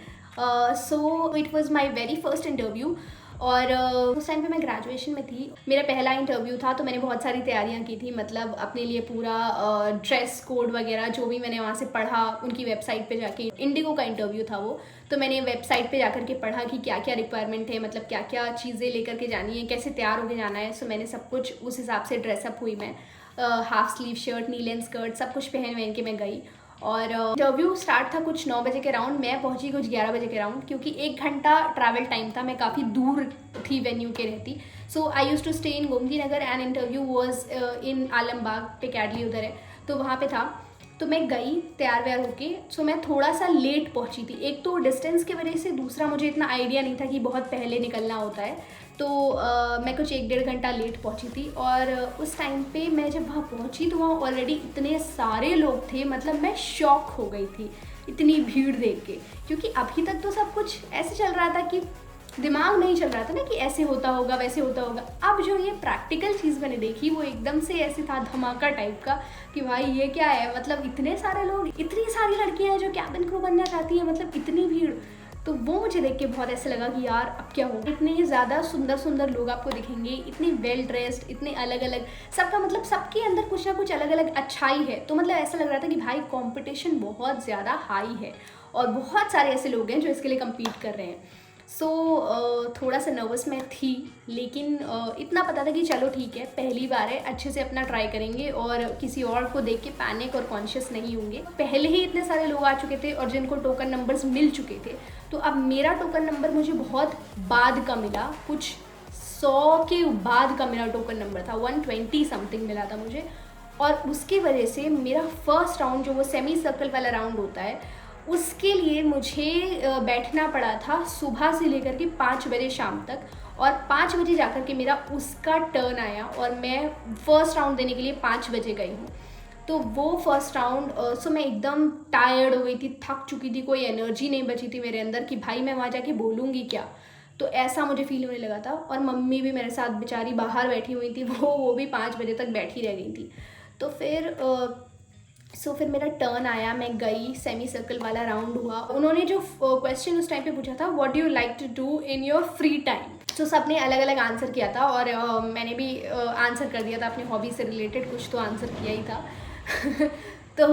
S1: So it was my very first interview. और उस टाइम पे मैं ग्रेजुएशन में थी, मेरा पहला इंटरव्यू था, तो मैंने बहुत सारी तैयारियां की थी, मतलब अपने लिए पूरा ड्रेस कोड वगैरह जो भी मैंने वहाँ से पढ़ा, उनकी वेबसाइट पे जाके, इंडिगो का इंटरव्यू था वो, तो मैंने वेबसाइट पे जाकर के पढ़ा कि क्या क्या रिक्वायरमेंट है, मतलब क्या क्या चीज़ें लेकर के जानी है, कैसे तैयार होके जाना है। सो मैंने सब कुछ उस हिसाब से ड्रेसअप हुई मैं, हाफ स्लीव शर्ट, नी लेंथ स्कर्ट, सब कुछ पहन वहन के मैं गई। और इंटरव्यू स्टार्ट था कुछ 9 बजे के राउंड, मैं पहुंची कुछ 11 बजे के राउंड, क्योंकि 1 घंटा ट्रैवल टाइम था, मैं काफ़ी दूर थी वेन्यू के रहती। So I used to stay in Gomti Nagar and interview was in Alambagh, Piccadilly उधर है, तो वहाँ पे था। तो मैं गई तैयार व्यार होके। सो मैं थोड़ा सा लेट पहुंची थी, एक तो डिस्टेंस की वजह से, दूसरा मुझे इतना आइडिया नहीं था कि बहुत पहले निकलना होता है, तो मैं कुछ 1-1.5 घंटा लेट पहुंची थी। और उस टाइम पे मैं जब वहाँ पहुंची तो वहाँ ऑलरेडी इतने सारे लोग थे, मतलब मैं शॉक हो गई थी इतनी भीड़ देख के, क्योंकि अभी तक तो सब कुछ ऐसे चल रहा था कि दिमाग नहीं चल रहा था ना कि ऐसे होता होगा वैसे होता होगा। अब जो ये प्रैक्टिकल चीज़ मैंने देखी वो एकदम से ऐसे था धमाका टाइप का कि भाई ये क्या है, मतलब इतने सारे लोग, इतनी सारी लड़कियां हैं जो कैबिन क्रू बनना चाहती हैं, मतलब इतनी भीड़। तो वो मुझे देख के बहुत ऐसे लगा कि यार अब क्या होगा, इतने ज़्यादा सुंदर सुंदर लोग आपको दिखेंगे, इतने वेल ड्रेस्ड, इतने अलग अलग, सबका मतलब सबके अंदर कुछ ना कुछ अलग अलग अच्छाई है। तो मतलब ऐसा लग रहा था कि भाई कंपटीशन बहुत ज़्यादा हाई है और बहुत सारे ऐसे लोग हैं जो इसके लिए कम्पीट कर रहे हैं। सो थोड़ा सा नर्वस मैं थी, लेकिन इतना पता था कि चलो ठीक है, पहली बार है, अच्छे से अपना ट्राई करेंगे और किसी और को देख के पैनिक और कॉन्शियस नहीं होंगे। पहले ही इतने सारे लोग आ चुके थे और जिनको टोकन नंबर्स मिल चुके थे, तो अब मेरा टोकन नंबर मुझे बहुत बाद का मिला, कुछ 100 के बाद का मेरा टोकन नंबर था, 120 समथिंग मिला था मुझे। और उसकी वजह से मेरा फर्स्ट राउंड, जो वो सेमी सर्कल वाला राउंड होता है, उसके लिए मुझे बैठना पड़ा था सुबह से लेकर के 5 बजे शाम तक, और 5 बजे जाकर के मेरा उसका टर्न आया और मैं फ़र्स्ट राउंड देने के लिए 5 बजे गई हूँ। तो वो फर्स्ट राउंड, सो मैं एकदम टायर्ड हो गई थी, थक चुकी थी, कोई एनर्जी नहीं बची थी मेरे अंदर कि भाई मैं वहाँ जाके बोलूँगी क्या। तो ऐसा मुझे फील होने लगा था। और मम्मी भी मेरे साथ बेचारी बाहर बैठी हुई थी, वो भी 5 बजे तक बैठी रह गई थी। तो फिर मेरा टर्न आया, मैं गई, सेमी सर्कल वाला राउंड हुआ। उन्होंने जो क्वेश्चन उस टाइम पे पूछा था, what do you like to do in your free time, तो सबने अलग अलग आंसर किया था और मैंने भी आंसर कर दिया था, अपनी हॉबी से रिलेटेड कुछ तो आंसर किया ही था। तो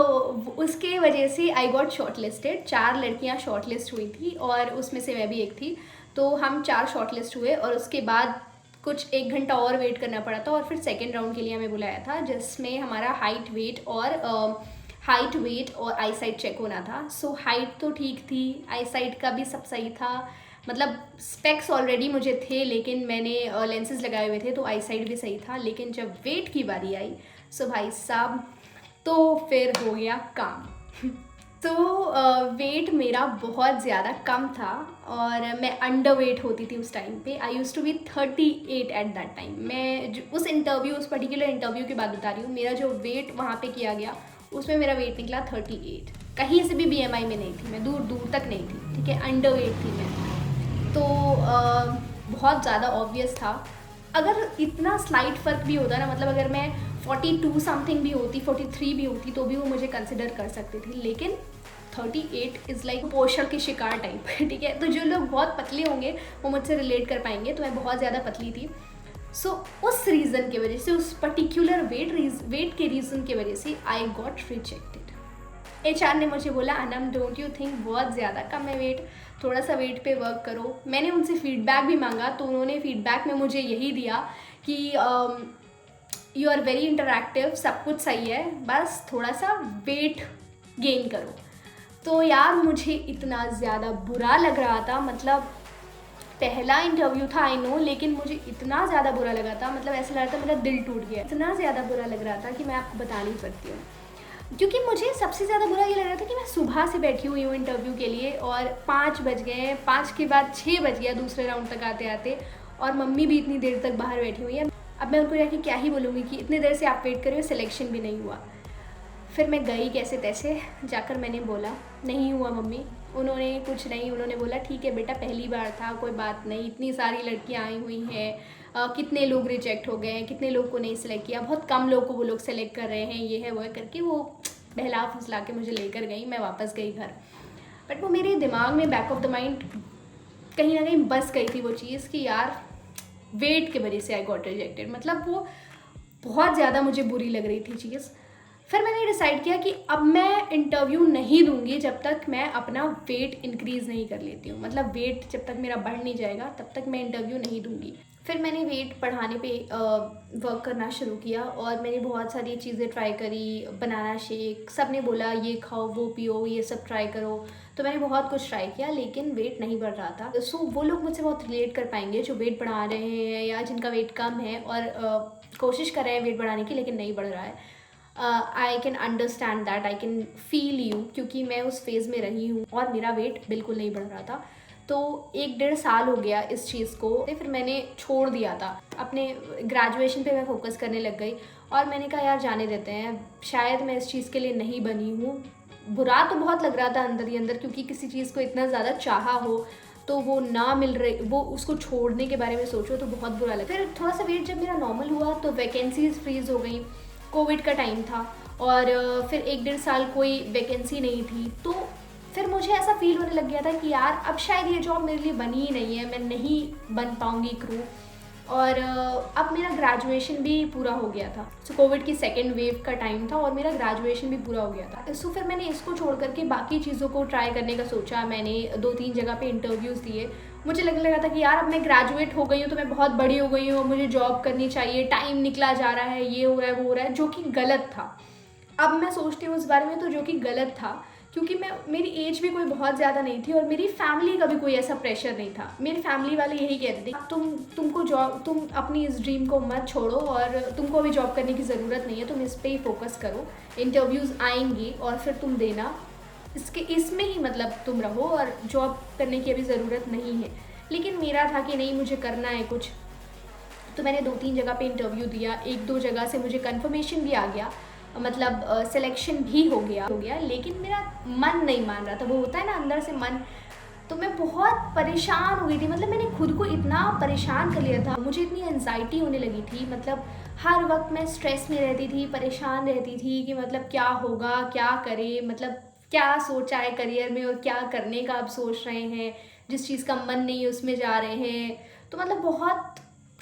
S1: उसके वजह से आई गॉट शॉर्ट लिस्टेड। 4 लड़कियाँ शॉर्ट लिस्ट हुई थी और उसमें से मैं भी एक थी। तो हम 4 शॉर्ट लिस्ट हुए और उसके बाद कुछ 1 घंटा और वेट करना पड़ा था और फिर सेकेंड राउंड के लिए हमें बुलाया था, जिसमें हमारा हाइट वेट और आई साइट चेक होना था। सो हाइट तो ठीक थी, आई साइट का भी सब सही था, मतलब स्पेक्स ऑलरेडी मुझे थे, लेकिन मैंने लेंसेज लगाए हुए थे तो आई साइट भी सही था। लेकिन जब वेट की बारी आई, सो भाई साहब, तो फिर हो गया काम। तो वेट मेरा बहुत ज़्यादा कम था और मैं अंडर वेट होती थी उस टाइम पे। I used to be 38 at that time. मैं उस पर्टिकुलर इंटरव्यू की बात बता रही हूँ, मेरा जो वेट वहाँ पे किया गया उसमें मेरा वेट निकला 38। कहीं से भी BMI में नहीं थी मैं, दूर दूर तक नहीं थी, ठीक है, अंडर वेट थी मैं। तो बहुत ज़्यादा ऑब्वियस था। अगर इतना स्लाइट फ़र्क भी होता ना, मतलब अगर मैं 42 समथिंग भी होती, 43 भी होती, तो भी वो मुझे कंसिडर कर सकती थी। लेकिन 38 इज़ लाइक पोषण के शिकार टाइप, ठीक है। तो जो लोग बहुत पतले होंगे वो मुझसे रिलेट कर पाएंगे, तो मैं बहुत ज़्यादा पतली थी। सो उस रीज़न की वजह से, उस पर्टिकुलर वेट के रीज़न की वजह से आई गॉट रिजेक्टेड। HR ने मुझे बोला, अनम डोंट यू थिंक बहुत ज़्यादा कम है वेट, थोड़ा सा वेट पे वर्क करो। मैंने उनसे फीडबैक भी मांगा, तो उन्होंने फीडबैक में मुझे यही दिया कि यू आर वेरी इंटरैक्टिव, सब कुछ सही है, बस थोड़ा सा वेट गेन करो। तो यार मुझे इतना ज़्यादा बुरा लग रहा था, मतलब पहला इंटरव्यू था आई नो, लेकिन मुझे इतना ज़्यादा बुरा लगा था, मतलब ऐसा लग रहा था मेरा दिल टूट गया, इतना ज़्यादा बुरा लग रहा था कि मैं आपको बता नहीं सकती हूँ। क्योंकि मुझे सबसे ज़्यादा बुरा ये लग रहा था कि मैं सुबह से बैठी हुई हूँ इंटरव्यू के लिए और 5 बज गए, 5 के बाद 6 बज गया दूसरे राउंड तक आते आते, और मम्मी भी इतनी देर तक बाहर बैठी हुई है। अब मैं उनको जाके क्या ही बोलूँगी कि इतनी देर से आप वेट कर रहे हो, सिलेक्शन भी नहीं हुआ। फिर मैं गई कैसे तैसे जाकर, मैंने बोला नहीं हुआ मम्मी, उन्होंने कुछ नहीं, उन्होंने बोला ठीक है बेटा पहली बार था, कोई बात नहीं, इतनी सारी लड़कियां आई हुई हैं, कितने लोग रिजेक्ट हो गए हैं, कितने लोग को नहीं सिलेक्ट किया, बहुत कम लोग को वो लोग सेलेक्ट कर रहे हैं, ये है वो है करके वो बहला फुसला के मुझे लेकर गई। मैं वापस गई घर, बट वो मेरे दिमाग में बैक ऑफ द माइंड कहीं ना कहीं बस गई थी वो चीज़ कि यार वेट के वजह से आई गॉट रिजेक्टेड। मतलब वो बहुत ज़्यादा मुझे बुरी लग रही थी चीज़। फिर मैंने डिसाइड किया कि अब मैं इंटरव्यू नहीं दूंगी जब तक मैं अपना वेट इंक्रीज़ नहीं कर लेती हूँ। मतलब वेट जब तक मेरा बढ़ नहीं जाएगा तब तक मैं इंटरव्यू नहीं दूंगी। फिर मैंने वेट बढ़ाने पे वर्क करना शुरू किया और मैंने बहुत सारी चीज़ें ट्राई करी, बनाना शेक, सब ने बोला ये खाओ वो पियो ये सब ट्राई करो, तो मैंने बहुत कुछ ट्राई किया लेकिन वेट नहीं बढ़ रहा था। सो वो लोग मुझसे बहुत रिलेट कर पाएंगे जो वेट बढ़ा रहे हैं या जिनका वेट कम है और कोशिश कर रहे हैं वेट बढ़ाने की लेकिन नहीं बढ़ रहा है। I can understand that, I can feel you, क्योंकि मैं उस फेज़ में रही हूँ और मेरा वेट बिल्कुल नहीं बढ़ रहा था। तो 1-1.5 साल हो गया इस चीज़ को, फिर मैंने छोड़ दिया था। अपने ग्रेजुएशन पे मैं फोकस करने लग गई और मैंने कहा यार जाने देते हैं, शायद मैं इस चीज़ के लिए नहीं बनी हूँ। बुरा तो बहुत लग रहा था अंदर ही अंदर, क्योंकि किसी चीज़ को इतना ज़्यादा चाहा हो तो वो ना मिल रही, वो उसको छोड़ने के बारे में सोचो तो बहुत बुरा लगा। फिर थोड़ा सा वेट जब मेरा नॉर्मल हुआ तो वैकेंसीज फ्रीज हो गई, कोविड का टाइम था और फिर 1-1.5 साल कोई वैकेंसी नहीं थी। तो फिर मुझे ऐसा फील होने लग गया था कि यार अब शायद ये जॉब मेरे लिए बनी ही नहीं है, मैं नहीं बन पाऊँगी क्रू। और अब मेरा ग्रेजुएशन भी पूरा हो गया था। सो कोविड की सेकेंड वेव का टाइम था और मेरा ग्रेजुएशन भी पूरा हो गया था। सो फिर मैंने इसको छोड़ करके बाकी चीज़ों को ट्राई करने का सोचा। मैंने 2-3 जगह पे इंटरव्यूज़ दिए। मुझे लगने लगा था कि यार अब मैं ग्रेजुएट हो गई हूँ तो मैं बहुत बड़ी हो गई हूँ, मुझे जॉब करनी चाहिए, टाइम निकला जा रहा है, ये हो रहा है वो हो रहा है, जो कि गलत था। अब मैं सोचती हूँ इस बारे में तो जो कि गलत था, क्योंकि मेरी एज भी कोई बहुत ज़्यादा नहीं थी और मेरी फैमिली का भी कोई ऐसा प्रेशर नहीं था। मेरी फैमिली वाले यही कहते थे तुम अपनी इस ड्रीम को मत छोड़ो और तुमको अभी जॉब करने की ज़रूरत नहीं है, तुम इस पर ही फोकस करो, इंटरव्यूज़ आएंगी और फिर तुम देना, इसमें ही मतलब तुम रहो और जॉब करने की अभी ज़रूरत नहीं है। लेकिन मेरा था कि नहीं, मुझे करना है कुछ। तो मैंने 2-3 जगह पे इंटरव्यू दिया, 1-2 जगह से मुझे कंफर्मेशन भी आ गया, मतलब सिलेक्शन भी हो गया, लेकिन मेरा मन नहीं मान रहा था। वो होता है ना अंदर से मन, तो मैं बहुत परेशान हो गई थी। मतलब मैंने खुद को इतना परेशान कर लिया था, मुझे इतनी एंजाइटी होने लगी थी। मतलब हर वक्त मैं स्ट्रेस में रहती थी, परेशान रहती थी कि मतलब क्या होगा, क्या करे, मतलब क्या सोचा है करियर में और क्या करने का अब सोच रहे हैं, जिस चीज़ का मन नहीं है उसमें जा रहे हैं। तो मतलब बहुत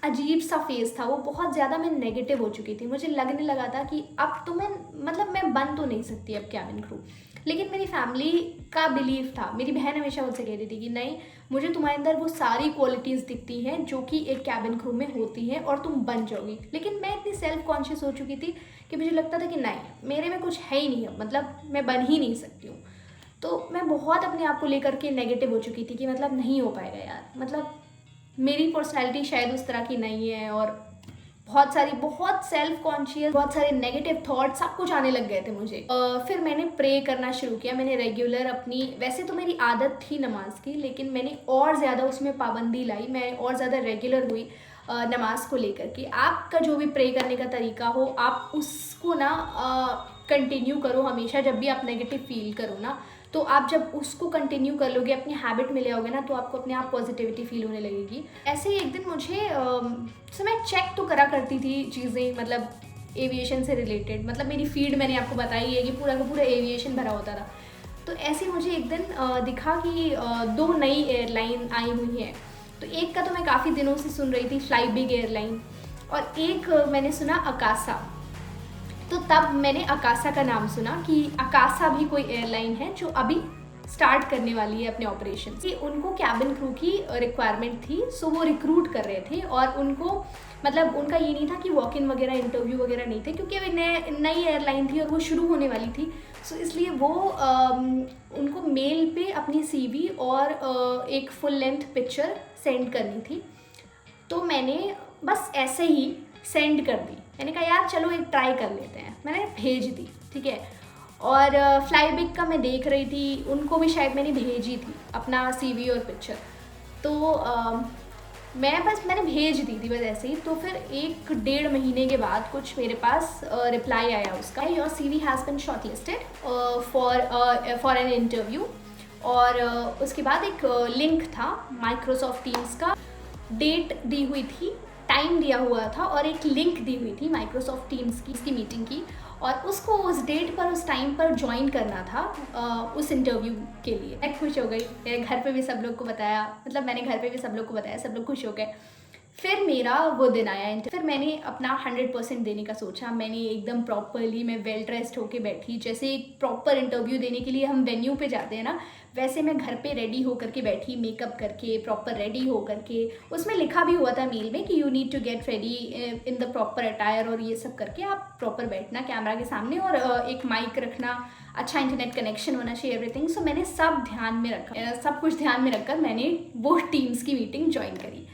S1: अजीब सा फेज़ था वो, बहुत ज़्यादा मैं नेगेटिव हो चुकी थी। मुझे लगने लगा था कि अब तो मैं बन तो नहीं सकती अब कैबिन क्रू। लेकिन मेरी फैमिली का बिलीव था, मेरी बहन हमेशा मुझसे कहती थी कि नहीं, मुझे तुम्हारे अंदर वो सारी क्वालिटीज़ दिखती हैं जो कि एक कैबिन क्रू में होती हैं और तुम बन जाओगी। लेकिन मैं इतनी सेल्फ कॉन्शियस हो चुकी थी कि मुझे लगता था कि नहीं, मेरे में कुछ है ही नहीं, मतलब मैं बन ही नहीं सकती हूँ। तो मैं बहुत अपने आप को लेकर के नेगेटिव हो चुकी थी कि मतलब नहीं हो पाएगा यार, मतलब मेरी पर्सनैलिटी शायद उस तरह की नहीं है। और बहुत सेल्फ कॉन्शियस, बहुत सारे नेगेटिव थॉट, सब कुछ आने लग गए थे मुझे। फिर मैंने प्रे करना शुरू किया। मैंने रेगुलर अपनी, वैसे तो मेरी आदत थी नमाज की, लेकिन मैंने और ज़्यादा उसमें पाबंदी लाई, मैं और ज़्यादा रेगुलर हुई नमाज को लेकर के। आपका जो भी प्रे करने का तरीका हो आप उसको ना कंटिन्यू करो हमेशा। जब भी आप नेगेटिव फील करो ना, तो आप जब उसको कंटिन्यू कर लोगे, अपनी हैबिट में ले आओगे ना, तो आपको अपने आप पॉजिटिविटी फील होने लगेगी। ऐसे ही एक दिन मुझे मैं चेक तो करा करती थी चीज़ें, मतलब एविएशन से रिलेटेड, मतलब मेरी फील्ड मैंने आपको बताई है कि पूरा का पूरा एविएशन भरा होता था। तो ऐसे मुझे एक दिन दिखा कि 2 नई एयरलाइन आई हुई हैं। तो एक का तो मैं काफ़ी दिनों से सुन रही थी, फ्लाई बिग एयरलाइन, और एक मैंने सुना अकासा। तो तब मैंने अकासा का नाम सुना कि अकासा भी कोई एयरलाइन है जो अभी स्टार्ट करने वाली है अपने ऑपरेशन। कि उनको कैबिन क्रू की रिक्वायरमेंट थी, सो वो रिक्रूट कर रहे थे। और उनको मतलब उनका ये नहीं था कि वॉक इन वगैरह इंटरव्यू वगैरह नहीं थे, क्योंकि अभी नई एयरलाइन थी और वो शुरू होने वाली थी। सो इसलिए वो उनको मेल पे अपनी CV और एक फुल लेंथ पिक्चर सेंड करनी थी। तो मैंने बस ऐसे ही सेंड कर दी। मैंने कहा यार चलो एक ट्राई कर लेते हैं, मैंने भेज दी, ठीक है। और फ्लाई बिग का मैं देख रही थी, उनको भी शायद मैंने भेजी थी अपना CV और पिक्चर। तो मैंने भेज दी थी बस ऐसे ही। तो फिर 1-1.5 महीने के बाद कुछ मेरे पास रिप्लाई आया उसका, your CV has been shortlisted for an interview. और उसके बाद एक लिंक था माइक्रोसॉफ्ट टीम्स का, डेट दी हुई थी, टाइम दिया हुआ था और एक लिंक दी हुई थी माइक्रोसॉफ्ट टीम्स की इसकी मीटिंग की, और उसको उस डेट पर उस टाइम पर ज्वाइन करना था उस इंटरव्यू के लिए। मैं खुश हो गई, मेरे घर पे भी सब लोग को बताया, मतलब मैंने घर पे भी सब लोग को बताया, सब लोग खुश हो गए। फिर मेरा वो दिन आया, फिर मैंने अपना 100% देने का सोचा। मैंने एकदम प्रॉपरली, मैं वेल ड्रेस्ड होके बैठी, जैसे एक प्रॉपर इंटरव्यू देने के लिए हम वेन्यू पे जाते हैं ना, वैसे मैं घर पे रेडी होकर के बैठी, मेकअप करके प्रॉपर रेडी होकर के। उसमें लिखा भी हुआ था मेल में कि you need to get ready in the proper attire, और ये सब करके आप प्रॉपर बैठना कैमरा के सामने, और एक माइक रखना, अच्छा इंटरनेट कनेक्शन होना चाहिए, एवरीथिंग। सो मैंने सब ध्यान में रखा, सब कुछ ध्यान में रखकर मैंने वो टीम्स की मीटिंग ज्वाइन करी।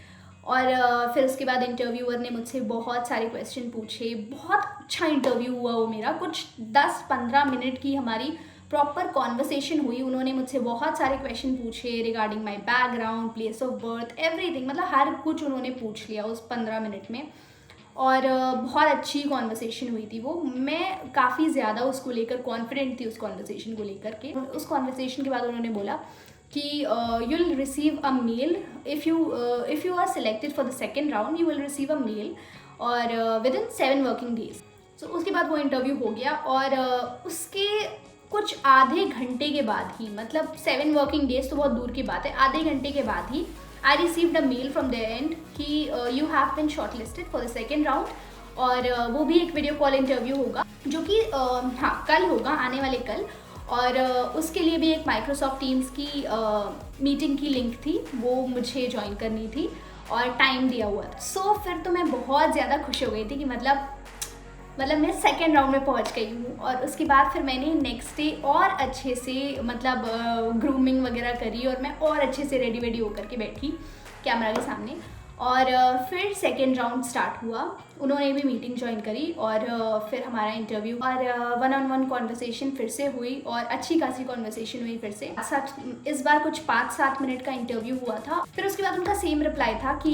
S1: और फिर उसके बाद इंटरव्यूअर ने मुझसे बहुत सारे क्वेश्चन पूछे। बहुत अच्छा इंटरव्यू हुआ वो मेरा, कुछ 10-15 मिनट की हमारी प्रॉपर कॉन्वर्सेशन हुई। उन्होंने मुझसे बहुत सारे क्वेश्चन पूछे regarding my background, place of birth, everything, मतलब हर कुछ उन्होंने पूछ लिया उस 15 मिनट में। और बहुत अच्छी कॉन्वर्सेशन हुई थी वो। मैं काफ़ी ज़्यादा उसको लेकर कॉन्फिडेंट थी, उस कॉन्वर्सेशन को लेकर के। उस कॉन्वर्सेशन के बाद उन्होंने बोला कि you will receive a mail if you are selected for the second round, you will receive a mail और within 7 working days. So उसके बाद वो इंटरव्यू हो गया, और उसके कुछ आधे घंटे के बाद ही, मतलब 7 वर्किंग डेज तो बहुत दूर की बात है, आधे घंटे के बाद ही I received a mail from there and कि you have been shortlisted for the second round. और वो भी एक वीडियो कॉल इंटरव्यू होगा, जो कि हाँ कल होगा, आने वाले कल। और उसके लिए भी एक माइक्रोसॉफ्ट टीम्स की मीटिंग की लिंक थी, वो मुझे ज्वाइन करनी थी और टाइम दिया हुआ था। सो फिर तो मैं बहुत ज़्यादा खुश हो गई थी कि मतलब मैं सेकेंड राउंड में पहुंच गई हूँ। और उसके बाद फिर मैंने नेक्स्ट डे और अच्छे से मतलब ग्रूमिंग वगैरह करी, और मैं और अच्छे से रेडी वेडी होकर के बैठी कैमरा के सामने। और फिर सेकेंड राउंड स्टार्ट हुआ, उन्होंने भी मीटिंग ज्वाइन करी, और फिर हमारा इंटरव्यू और 1-on-1 कॉन्वर्सेशन फिर से हुई, और अच्छी खासी कॉन्वर्सेशन हुई फिर से। इस बार कुछ 5-7 मिनट का इंटरव्यू हुआ था। फिर उसके बाद उनका सेम रिप्लाई था कि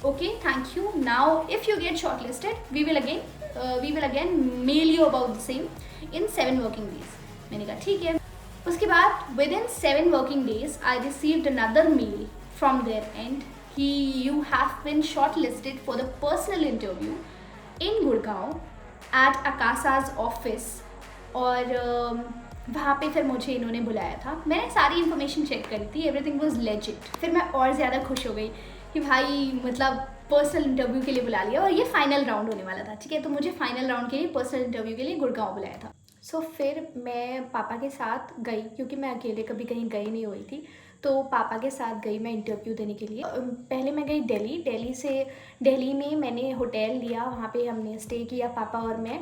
S1: okay thank you, now if you get shortlisted we will again mail you about the same in 7 working days. मैंने कहा ठीक है। उसके बाद within 7 working days I received another mail from there and कि you have been shortlisted for the personal interview in Gurgaon at Akasa's office। और वहाँ पे फिर मुझे इन्होंने बुलाया था। मैंने सारी इन्फॉर्मेशन चेक करी थी, एवरीथिंग वाज लेजिट। फिर मैं और ज़्यादा खुश हो गई कि भाई मतलब पर्सनल इंटरव्यू के लिए बुला लिया, और ये फाइनल राउंड होने वाला था, ठीक है। तो मुझे फाइनल राउंड के लिए पर्सनल इंटरव्यू के लिए गुड़गांव बुलाया था। सो फिर मैं पापा के साथ गई, क्योंकि मैं अकेले कभी कहीं गई नहीं हुई थी, तो पापा के साथ गई मैं इंटरव्यू देने के लिए। पहले मैं गई दिल्ली में मैंने होटल लिया, वहाँ पे हमने स्टे किया, पापा और मैं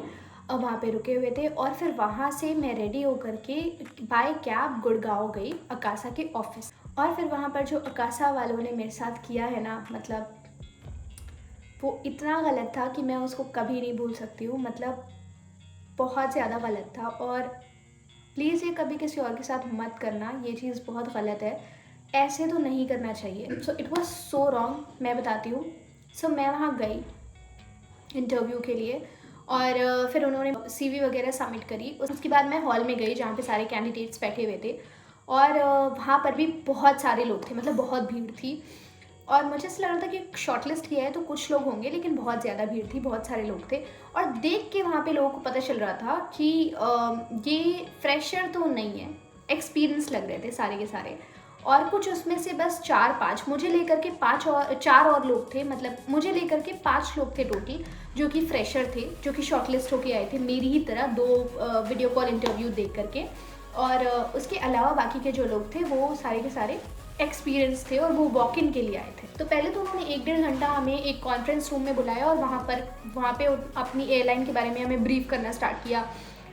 S1: वहाँ पे रुके हुए थे। और फिर वहाँ से मैं रेडी होकर के बाय कैब गुड़गांव गई अकासा के ऑफिस। और फिर वहाँ पर जो अकासा वालों ने मेरे साथ किया है ना, मतलब वो इतना गलत था कि मैं उसको कभी नहीं भूल सकती हूँ। मतलब बहुत ज़्यादा गलत था, और प्लीज़ ये कभी किसी और के साथ मत करना, ये चीज़ बहुत गलत है, ऐसे तो नहीं करना चाहिए। So it was so wrong, मैं बताती हूँ। सो मैं वहाँ गई इंटरव्यू के लिए, और फिर उन्होंने CV वगैरह सबमिट करी। उसके बाद मैं हॉल में गई जहाँ पे सारे कैंडिडेट्स बैठे हुए थे, और वहाँ पर भी बहुत सारे लोग थे, मतलब बहुत भीड़ थी। और मुझे ऐसा लग रहा था कि शॉर्टलिस्ट किया है तो कुछ लोग होंगे, लेकिन बहुत ज़्यादा भीड़ थी, बहुत सारे लोग थे। और देख के वहाँ पे लोगों को पता चल रहा था कि ये फ्रेशर तो नहीं है, एक्सपीरियंस लग रहे थे सारे के सारे। और कुछ उसमें से बस 4-5, मुझे लेकर के 4 और लोग थे, मतलब मुझे लेकर के 5 लोग थे टोटल, जो कि फ्रेशर थे, जो कि शॉर्टलिस्ट होके आए थे मेरी ही तरह 2 वीडियो कॉल इंटरव्यू देख करके। और उसके अलावा बाकी के जो लोग थे वो सारे के सारे एक्सपीरियंस थे, और वो वॉक इन के लिए आए थे। तो पहले तो उन्होंने 1-1.5 घंटा हमें एक कॉन्फ्रेंस रूम में बुलाया, और वहाँ पे अपनी एयरलाइन के बारे में हमें ब्रीफ करना स्टार्ट किया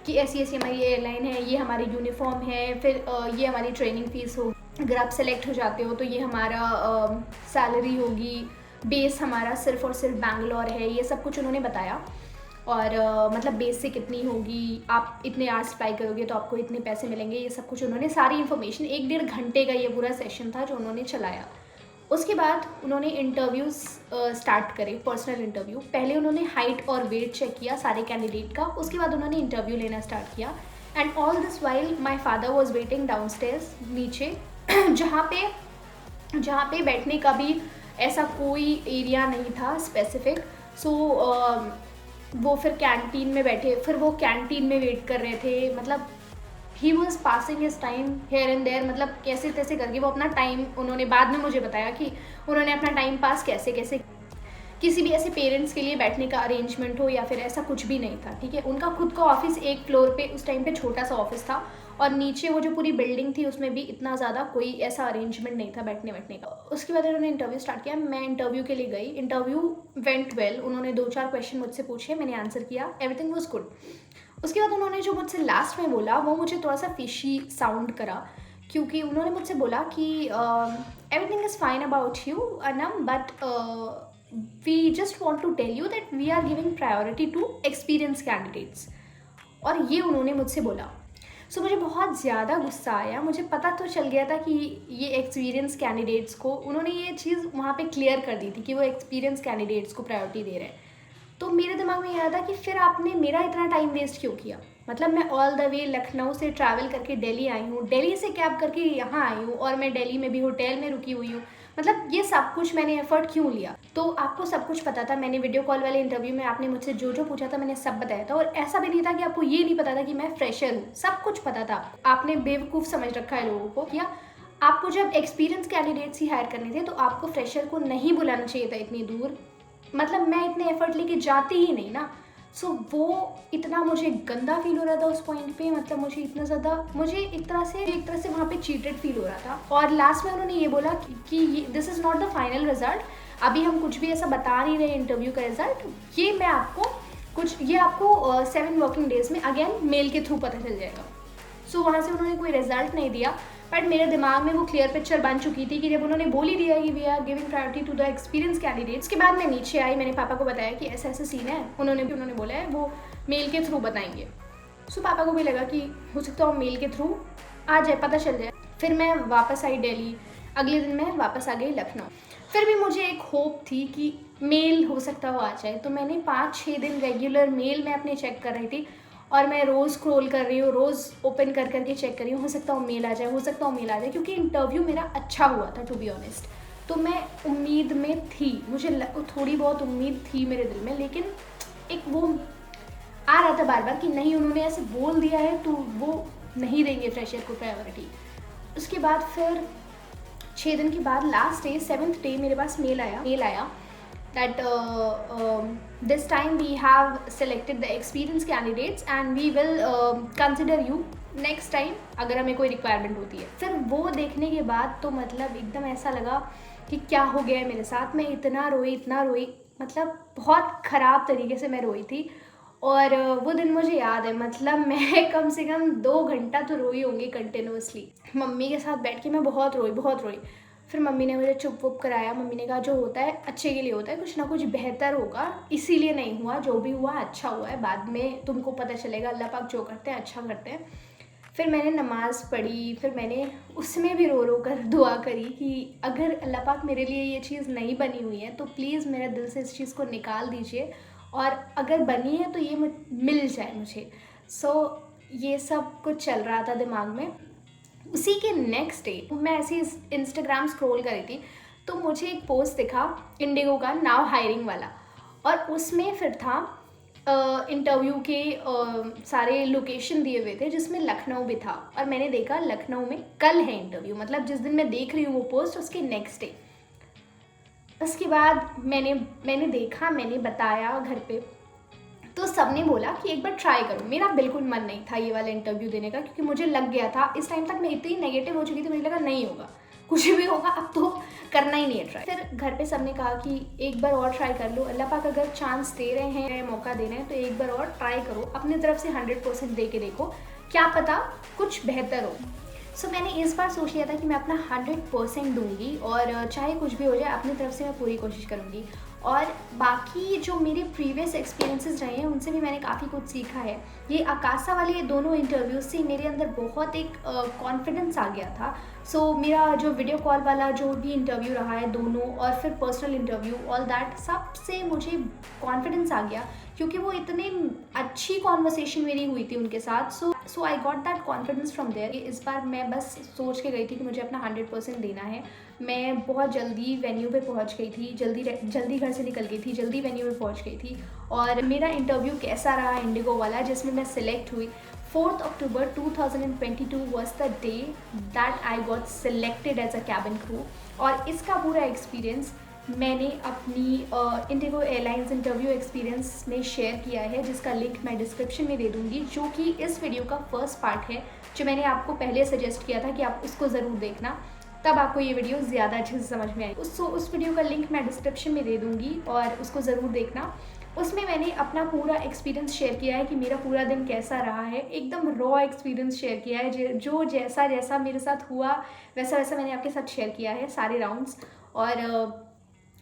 S1: कि ऐसी हमारी एयरलाइन है, ये हमारी यूनिफॉर्म है, फिर ये हमारी ट्रेनिंग फीस होगी, अगर आप सेलेक्ट हो जाते हो तो ये हमारा सैलरी होगी, बेस हमारा सिर्फ और सिर्फ बैंगलोर है, ये सब कुछ उन्होंने बताया। और मतलब बेसिक कितनी होगी, आप इतने आवर्स अप्लाई करोगे तो आपको इतने पैसे मिलेंगे, ये सब कुछ उन्होंने सारी इन्फॉर्मेशन, 1-1.5 घंटे का ये पूरा सेशन था जो उन्होंने चलाया। उसके बाद उन्होंने इंटरव्यूज़ स्टार्ट करे, पर्सनल इंटरव्यू। पहले उन्होंने हाइट और वेट चेक किया सारे कैंडिडेट का, उसके बाद उन्होंने इंटरव्यू लेना स्टार्ट किया। And all this while my father was waiting down stairs, नीचे जहाँ पे बैठने का भी ऐसा कोई एरिया नहीं था स्पेसिफिक। सो वो फिर कैंटीन में बैठे, फिर वो कैंटीन में वेट कर रहे थे। मतलब he was passing his time here and there, मतलब कैसे तैसे करके वो अपना टाइम, उन्होंने बाद में मुझे बताया कि उन्होंने अपना टाइम पास कैसे कैसे, किसी भी ऐसे पेरेंट्स के लिए बैठने का अरेंजमेंट हो या फिर ऐसा कुछ भी नहीं था, ठीक है। उनका खुद का ऑफिस एक फ्लोर पे, उस टाइम पे छोटा सा ऑफिस था, और नीचे वो जो पूरी बिल्डिंग थी उसमें भी इतना ज़्यादा कोई ऐसा अरेंजमेंट नहीं था बैठने बैठने का। उसके बाद उन्होंने इंटरव्यू स्टार्ट किया, मैं इंटरव्यू के लिए गई। इंटरव्यू वेंट वेल, उन्होंने 2-4 क्वेश्चन मुझसे पूछे, मैंने आंसर किया, एवरीथिंग वॉज गुड। उसके बाद उन्होंने जो मुझसे लास्ट में बोला वो मुझे थोड़ा सा फिशी साउंड करा, क्योंकि उन्होंने मुझसे बोला कि everything is fine about you um, but we just want to tell you that we are giving priority to experience candidates. और ये उन्होंने मुझसे बोला। सो मुझे बहुत ज़्यादा गुस्सा आया। मुझे पता तो चल गया था कि ये एक्सपीरियंस कैंडिडेट्स को, उन्होंने ये चीज़ वहाँ पे क्लियर कर दी थी कि वो एक्सपीरियंस कैंडिडेट्स को प्रायोरिटी दे रहे हैं। तो मेरे दिमाग में ये आया था कि फिर आपने मेरा इतना टाइम वेस्ट क्यों किया। मतलब मैं ऑल द वे लखनऊ से ट्रैवल करके दिल्ली आई हूँ, दिल्ली से कैब करके यहाँ आई हूँ, और मैं दिल्ली में भी होटल में रुकी हुई हूँ। मतलब ये सब कुछ मैंने एफर्ट क्यों लिया। तो आपको सब कुछ पता था, मैंने वीडियो कॉल वाले इंटरव्यू में आपने मुझसे जो जो पूछा था मैंने सब बताया था। और ऐसा भी नहीं था कि आपको ये नहीं पता था कि मैं फ्रेशर हूँ, सब कुछ पता था। आपने बेवकूफ़ समझ रखा है लोगों को। या आपको जब एक्सपीरियंस कैंडिडेट्स ही हायर करने थे तो आपको फ्रेशर को नहीं बुलाना चाहिए था इतनी दूर। मतलब मैं इतने एफर्ट लेके जाती ही नहीं ना। सो वो इतना मुझे गंदा फील हो रहा था उस पॉइंट पे। मतलब मुझे इतना ज़्यादा, मुझे एक तरह से वहाँ पे चीटेड फील हो रहा था। और लास्ट में उन्होंने ये बोला कि this is not the final result, अभी हम कुछ भी ऐसा बता नहीं रहे इंटरव्यू का रिजल्ट, ये मैं आपको ये आपको 7 वर्किंग डेज में अगेन मेल के थ्रू पता चल जाएगा। सो वहाँ से उन्होंने कोई रिजल्ट नहीं दिया, बट मेरे दिमाग में वो क्लियर पिक्चर बन चुकी थी कि जब उन्होंने बोल ही दिया कि we are giving priority to the experience candidates. के बाद मैं नीचे आई, मैंने पापा को बताया कि ऐसा ऐसा सीन है। उन्होंने बोला है वो मेल के थ्रू बताएंगे। सो पापा को भी लगा कि हो सकता है मेल के थ्रू आ जाए, पता चल जाए। फिर मैं वापस आई दिल्ली, अगले दिन मैं वापस आ गई लखनऊ। फिर भी मुझे एक होप थी कि मेल हो सकता हो आ जाए। तो मैंने 5-6 दिन रेगुलर मेल में अपने चेक कर रही थी, और मैं रोज़ स्क्रॉल कर रही हूँ, रोज़ ओपन कर करके चेक कर रही हूँ, हो सकता है मेल आ जाए, हो सकता है मेल आ जाए। क्योंकि इंटरव्यू मेरा अच्छा हुआ था टू बी ऑनेस्ट, तो मैं उम्मीद में थी, मुझे थोड़ी बहुत उम्मीद थी मेरे दिल में। लेकिन एक वो आ रहा था बार बार कि नहीं, उन्होंने ऐसे बोल दिया है तो वो नहीं देंगे फ्रेशर को प्रायोरिटी। उसके बाद फिर 6 दिन के बाद लास्ट डे 7th डे मेरे पास मेल आया that this time we have selected the experienced candidates and we will consider you next time अगर हमें कोई रिक्वायरमेंट होती है। फिर वो देखने के बाद तो मतलब एकदम ऐसा लगा कि क्या हो गया है मेरे साथ। मैं इतना रोई, मतलब बहुत ख़राब तरीके से मैं रोई थी। और वो दिन मुझे याद है, मतलब मैं कम से कम 2 घंटा तो रोई होंगी कंटिन्यूसली। मम्मी के साथ बैठ के मैं बहुत रोई। फिर मम्मी ने मुझे चुप वुप कराया। मम्मी ने कहा जो होता है अच्छे के लिए होता है, कुछ ना कुछ बेहतर होगा, इसीलिए नहीं हुआ, जो भी हुआ अच्छा हुआ है, बाद में तुमको पता चलेगा, अल्लाह पाक जो करते हैं अच्छा करते हैं। फिर मैंने नमाज़ पढ़ी, फिर मैंने उसमें भी रो कर दुआ करी कि अगर अल्लाह पाक मेरे लिए ये चीज़ नहीं बनी हुई है तो प्लीज़ मेरे दिल से इस चीज़ को निकाल दीजिए, और अगर बनी है तो ये मिल जाए मुझे। सो ये सब कुछ चल रहा था दिमाग में। उसी के नेक्स्ट डे मैं ऐसे इंस्टाग्राम स्क्रॉल कर रही थी तो मुझे एक पोस्ट दिखा इंडिगो का, नाउ हायरिंग वाला, और उसमें फिर था इंटरव्यू के सारे लोकेशन दिए हुए थे, जिसमें लखनऊ भी था। और मैंने देखा लखनऊ में कल है इंटरव्यू, मतलब जिस दिन मैं देख रही हूँ वो पोस्ट उसके नेक्स्ट डे। उसके बाद मैंने देखा, मैंने बताया घर पे, तो सबने बोला कि एक बार ट्राई करो। मेरा बिल्कुल मन नहीं था ये वाला इंटरव्यू देने का, क्योंकि मुझे लग गया था इस टाइम तक मैं इतनी नेगेटिव हो चुकी थी, मुझे लगा नहीं होगा, कुछ भी होगा, अब तो करना ही नहीं है ट्राई। फिर घर पे सबने कहा कि एक बार और ट्राई कर लो, अल्लाह पाक अगर चांस दे रहे हैं, मौका दे रहे हैं, तो एक बार और ट्राई करो, अपनी तरफ से 100% दे के देखो, क्या पता कुछ बेहतर हो। सो मैंने इस बार सोच लिया था कि मैं अपना 100% दूंगी, और चाहे कुछ भी हो जाए अपनी तरफ से मैं पूरी कोशिश करूँगी। और बाकी जो मेरे प्रीवियस एक्सपीरियंसेस रहे हैं उनसे भी मैंने काफ़ी कुछ सीखा है। ये आकाशा वाले दोनों इंटरव्यूज़ से मेरे अंदर बहुत एक कॉन्फिडेंस आ गया था। सो मेरा जो वीडियो कॉल वाला जो भी इंटरव्यू रहा है दोनों, और फिर पर्सनल इंटरव्यू, ऑल दैट सब से मुझे कॉन्फिडेंस आ गया, क्योंकि वो इतनी अच्छी कॉन्वर्सेशन मेरी हुई थी उनके साथ। So so I got that confidence from there. इस बार मैं बस सोच के गई थी कि मुझे अपना 100% देना है। मैं बहुत जल्दी वेन्यू पे पहुंच गई थी, जल्दी घर से निकल गई थी, जल्दी वेन्यू पे पहुंच गई थी। और मेरा इंटरव्यू कैसा रहा इंडिगो वाला, जिसमें मैं सिलेक्ट हुई। 4 October 2022 was the day that I got selected as a cabin crew. और इसका पूरा एक्सपीरियंस मैंने अपनी इंडिगो एयरलाइंस इंटरव्यू एक्सपीरियंस में शेयर किया है, जिसका लिंक मैं डिस्क्रिप्शन में दे दूँगी, जो कि इस वीडियो का फर्स्ट पार्ट है, जो मैंने आपको पहले सजेस्ट किया था कि आप उसको ज़रूर देखना, तब आपको ये वीडियो ज़्यादा अच्छे से समझ में आएगी। उस वीडियो का लिंक मैं डिस्क्रिप्शन में दे दूँगी और उसको ज़रूर देखना। उसमें मैंने अपना पूरा एक्सपीरियंस शेयर किया है कि मेरा पूरा दिन कैसा रहा है, एकदम रॉ एक्सपीरियंस शेयर किया है, जो जैसा जैसा मेरे साथ हुआ वैसा वैसा मैंने आपके साथ शेयर किया है सारे राउंड्स। और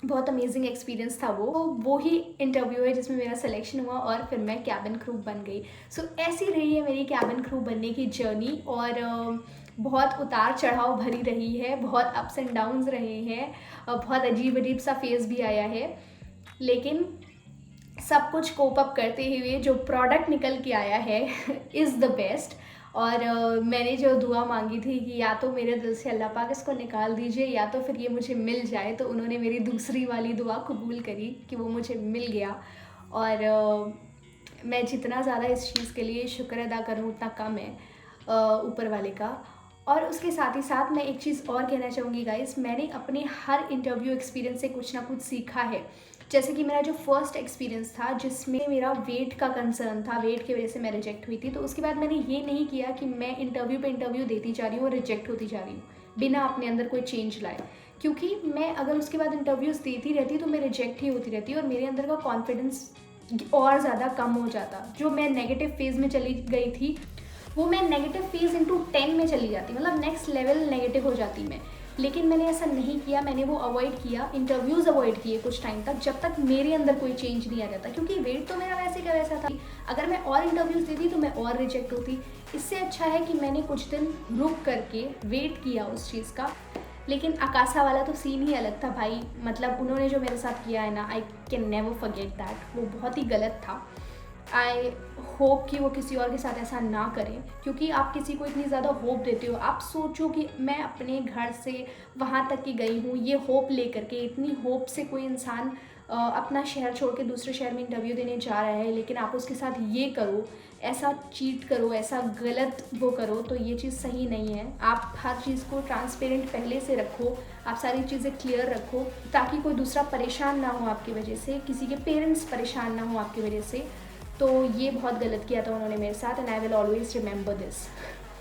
S1: बहुत अमेजिंग एक्सपीरियंस था वो ही इंटरव्यू है जिसमें मेरा सिलेक्शन हुआ और फिर मैं कैबिन क्रू बन गई। सो ऐसी रही है मेरी कैबिन क्रू बनने की जर्नी, और बहुत उतार चढ़ाव भरी रही है, बहुत अप्स एंड डाउन्स रहे हैं, बहुत अजीब सा फेज़ भी आया है, लेकिन सब कुछ कोप अप करते हुए जो प्रोडक्ट निकल के आया है इज़ द बेस्ट। और मैंने जो दुआ मांगी थी कि या तो मेरे दिल से अल्लाह पाक इसको निकाल दीजिए या तो फिर ये मुझे मिल जाए, तो उन्होंने मेरी दूसरी वाली दुआ कबूल करी कि वो मुझे मिल गया। और मैं जितना ज़्यादा इस चीज़ के लिए शुक्र अदा करूँ उतना कम है ऊपर वाले का। और उसके साथ ही साथ मैं एक चीज़ और कहना चाहूँगी गाइस, मैंने अपने हर इंटरव्यू एक्सपीरियंस से कुछ ना कुछ सीखा है। जैसे कि मेरा जो फर्स्ट एक्सपीरियंस था जिसमें मेरा वेट का कंसर्न था, वेट की वजह से मैं रिजेक्ट हुई थी, तो उसके बाद मैंने ये नहीं किया कि मैं इंटरव्यू पे इंटरव्यू देती जा रही हूँ और रिजेक्ट होती जा रही हूँ बिना अपने अंदर कोई चेंज लाए, क्योंकि मैं अगर उसके बाद इंटरव्यूज़ देती रहती तो मैं रिजेक्ट ही होती रहती और मेरे अंदर का कॉन्फिडेंस और ज़्यादा कम हो जाता। जो मैं नेगेटिव फेज़ में चली गई थी वो मैं नेगेटिव फेज़ इंटू 10 में चली जाती, मतलब नेक्स्ट लेवल नेगेटिव हो जाती मैं। लेकिन मैंने ऐसा नहीं किया, मैंने वो अवॉइड किया, इंटरव्यूज़ अवॉइड किए कुछ टाइम तक, जब तक मेरे अंदर कोई चेंज नहीं आ जाता, क्योंकि वेट तो मेरा वैसे का वैसा था। अगर मैं और इंटरव्यूज़ देती तो मैं और रिजेक्ट होती। इससे अच्छा है कि मैंने कुछ दिन रुक करके वेट किया उस चीज़ का। लेकिन आकाशा वाला तो सीन ही अलग था भाई, मतलब उन्होंने जो मेरे साथ किया है ना, I can never forget that. वो बहुत ही गलत था। आई होप कि वो किसी और के साथ ऐसा ना करें, क्योंकि आप किसी को इतनी ज़्यादा होप देते हो। आप सोचो कि मैं अपने घर से वहाँ तक की गई हूँ ये होप लेकर के, इतनी होप से कोई इंसान अपना शहर छोड़ के दूसरे शहर में इंटरव्यू देने जा रहा है, लेकिन आप उसके साथ ये करो, ऐसा चीट करो, ऐसा गलत वो करो, तो ये चीज़ सही नहीं है। आप हर चीज़ को ट्रांसपेरेंट पहले से रखो, आप सारी चीज़ें क्लियर रखो, ताकि कोई दूसरा परेशान ना हो आपकी वजह से, किसी के पेरेंट्स परेशान ना हो आपकी वजह से। तो ये बहुत गलत किया था उन्होंने मेरे साथ, and I will always remember this.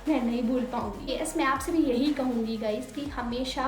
S1: मैं नहीं भूल पाऊँगी। यस, मैं आपसे भी यही कहूँगी गाइस कि हमेशा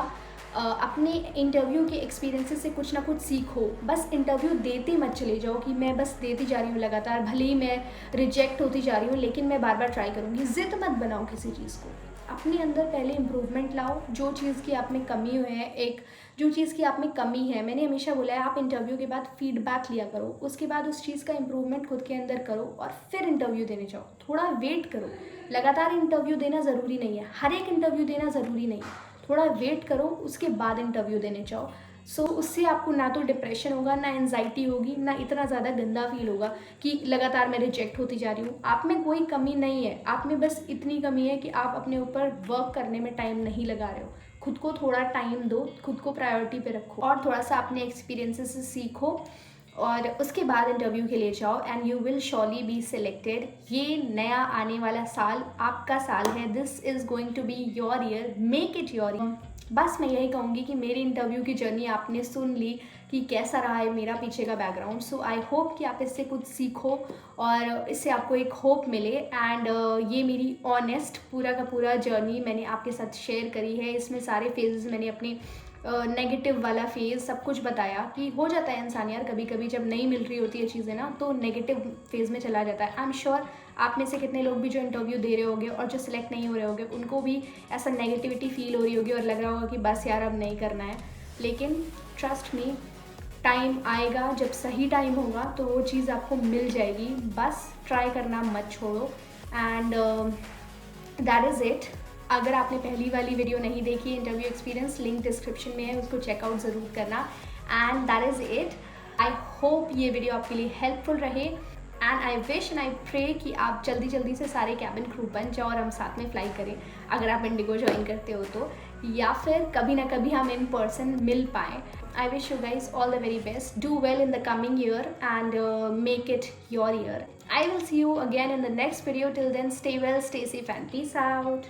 S1: अपने इंटरव्यू के एक्सपीरियंसेस से कुछ ना कुछ सीखो। बस इंटरव्यू देते मत चले जाओ कि मैं बस देती जा रही हूँ लगातार, भले ही मैं रिजेक्ट होती जा रही हूँ लेकिन मैं बार बार ट्राई करूँगी। ज़िद मत बनाओ किसी चीज़ को, अपने अंदर पहले इम्प्रूवमेंट लाओ। जो चीज़ की आप में कमी है, जो चीज़ की आप में कमी है, मैंने हमेशा बोला है आप इंटरव्यू के बाद फीडबैक लिया करो, उसके बाद उस चीज़ का इम्प्रूवमेंट खुद के अंदर करो और फिर इंटरव्यू देने जाओ। थोड़ा वेट करो, लगातार इंटरव्यू देना ज़रूरी नहीं है, हर एक इंटरव्यू देना ज़रूरी नहीं है, थोड़ा वेट करो उसके बाद इंटरव्यू देने जाओ। सो उससे आपको ना तो डिप्रेशन होगा, ना एंजाइटी होगी, ना इतना ज़्यादा गंदा फील होगा कि लगातार मैं रिजेक्ट होती जा रही हूँ। आप में कोई कमी नहीं है, आप में बस इतनी कमी है कि आप अपने ऊपर वर्क करने में टाइम नहीं लगा रहे हो। खुद को थोड़ा टाइम दो, खुद को प्रायोरिटी पे रखो और थोड़ा सा अपने एक्सपीरियंसेस से सीखो और उसके बाद इंटरव्यू के लिए जाओ and you will surely be selected. ये नया आने वाला साल आपका साल है, this is going to be your year, make it your year. बस मैं यही कहूँगी कि मेरी इंटरव्यू की जर्नी आपने सुन ली कि कैसा रहा है मेरा पीछे का बैकग्राउंड। सो आई होप कि आप इससे कुछ सीखो और इससे आपको एक होप मिले। एंड ये मेरी ऑनेस्ट पूरा का पूरा जर्नी मैंने आपके साथ शेयर करी है। इसमें सारे फेजेस मैंने अपने नेगेटिव वाला फेज़ सब कुछ बताया कि हो जाता है इंसान यार, कभी कभी जब नहीं मिल रही होती है चीज़ें ना तो नेगेटिव फेज़ में चला जाता है। आई एम श्योर आप में से कितने लोग भी जो इंटरव्यू दे रहे होंगे और जो सिलेक्ट नहीं हो रहे होंगे उनको भी ऐसा नेगेटिविटी फील हो रही होगी और लग रहा होगा कि बस यार अब नहीं करना है। लेकिन ट्रस्ट मी, टाइम आएगा, जब सही टाइम होगा तो वो चीज़ आपको मिल जाएगी। बस ट्राई करना मत छोड़ो एंड दैट इज़ इट। अगर आपने पहली वाली वीडियो नहीं देखी इंटरव्यू एक्सपीरियंस, लिंक डिस्क्रिप्शन में है, उसको चेकआउट ज़रूर करना। And that is it. I hope ये वीडियो आपके लिए हेल्पफुल रहे and I wish and I pray कि आप जल्दी जल्दी से सारे कैबिन क्रू बन जाओ और हम साथ में फ्लाई करें, अगर आप इंडिगो ज्वाइन करते हो तो, या फिर कभी ना कभी हम इन पर्सन मिल पाएँ. I wish you guys all the very best. Do well in the coming year and make it your year. I will see you again in the next video. Till then, stay well, stay safe, and peace out.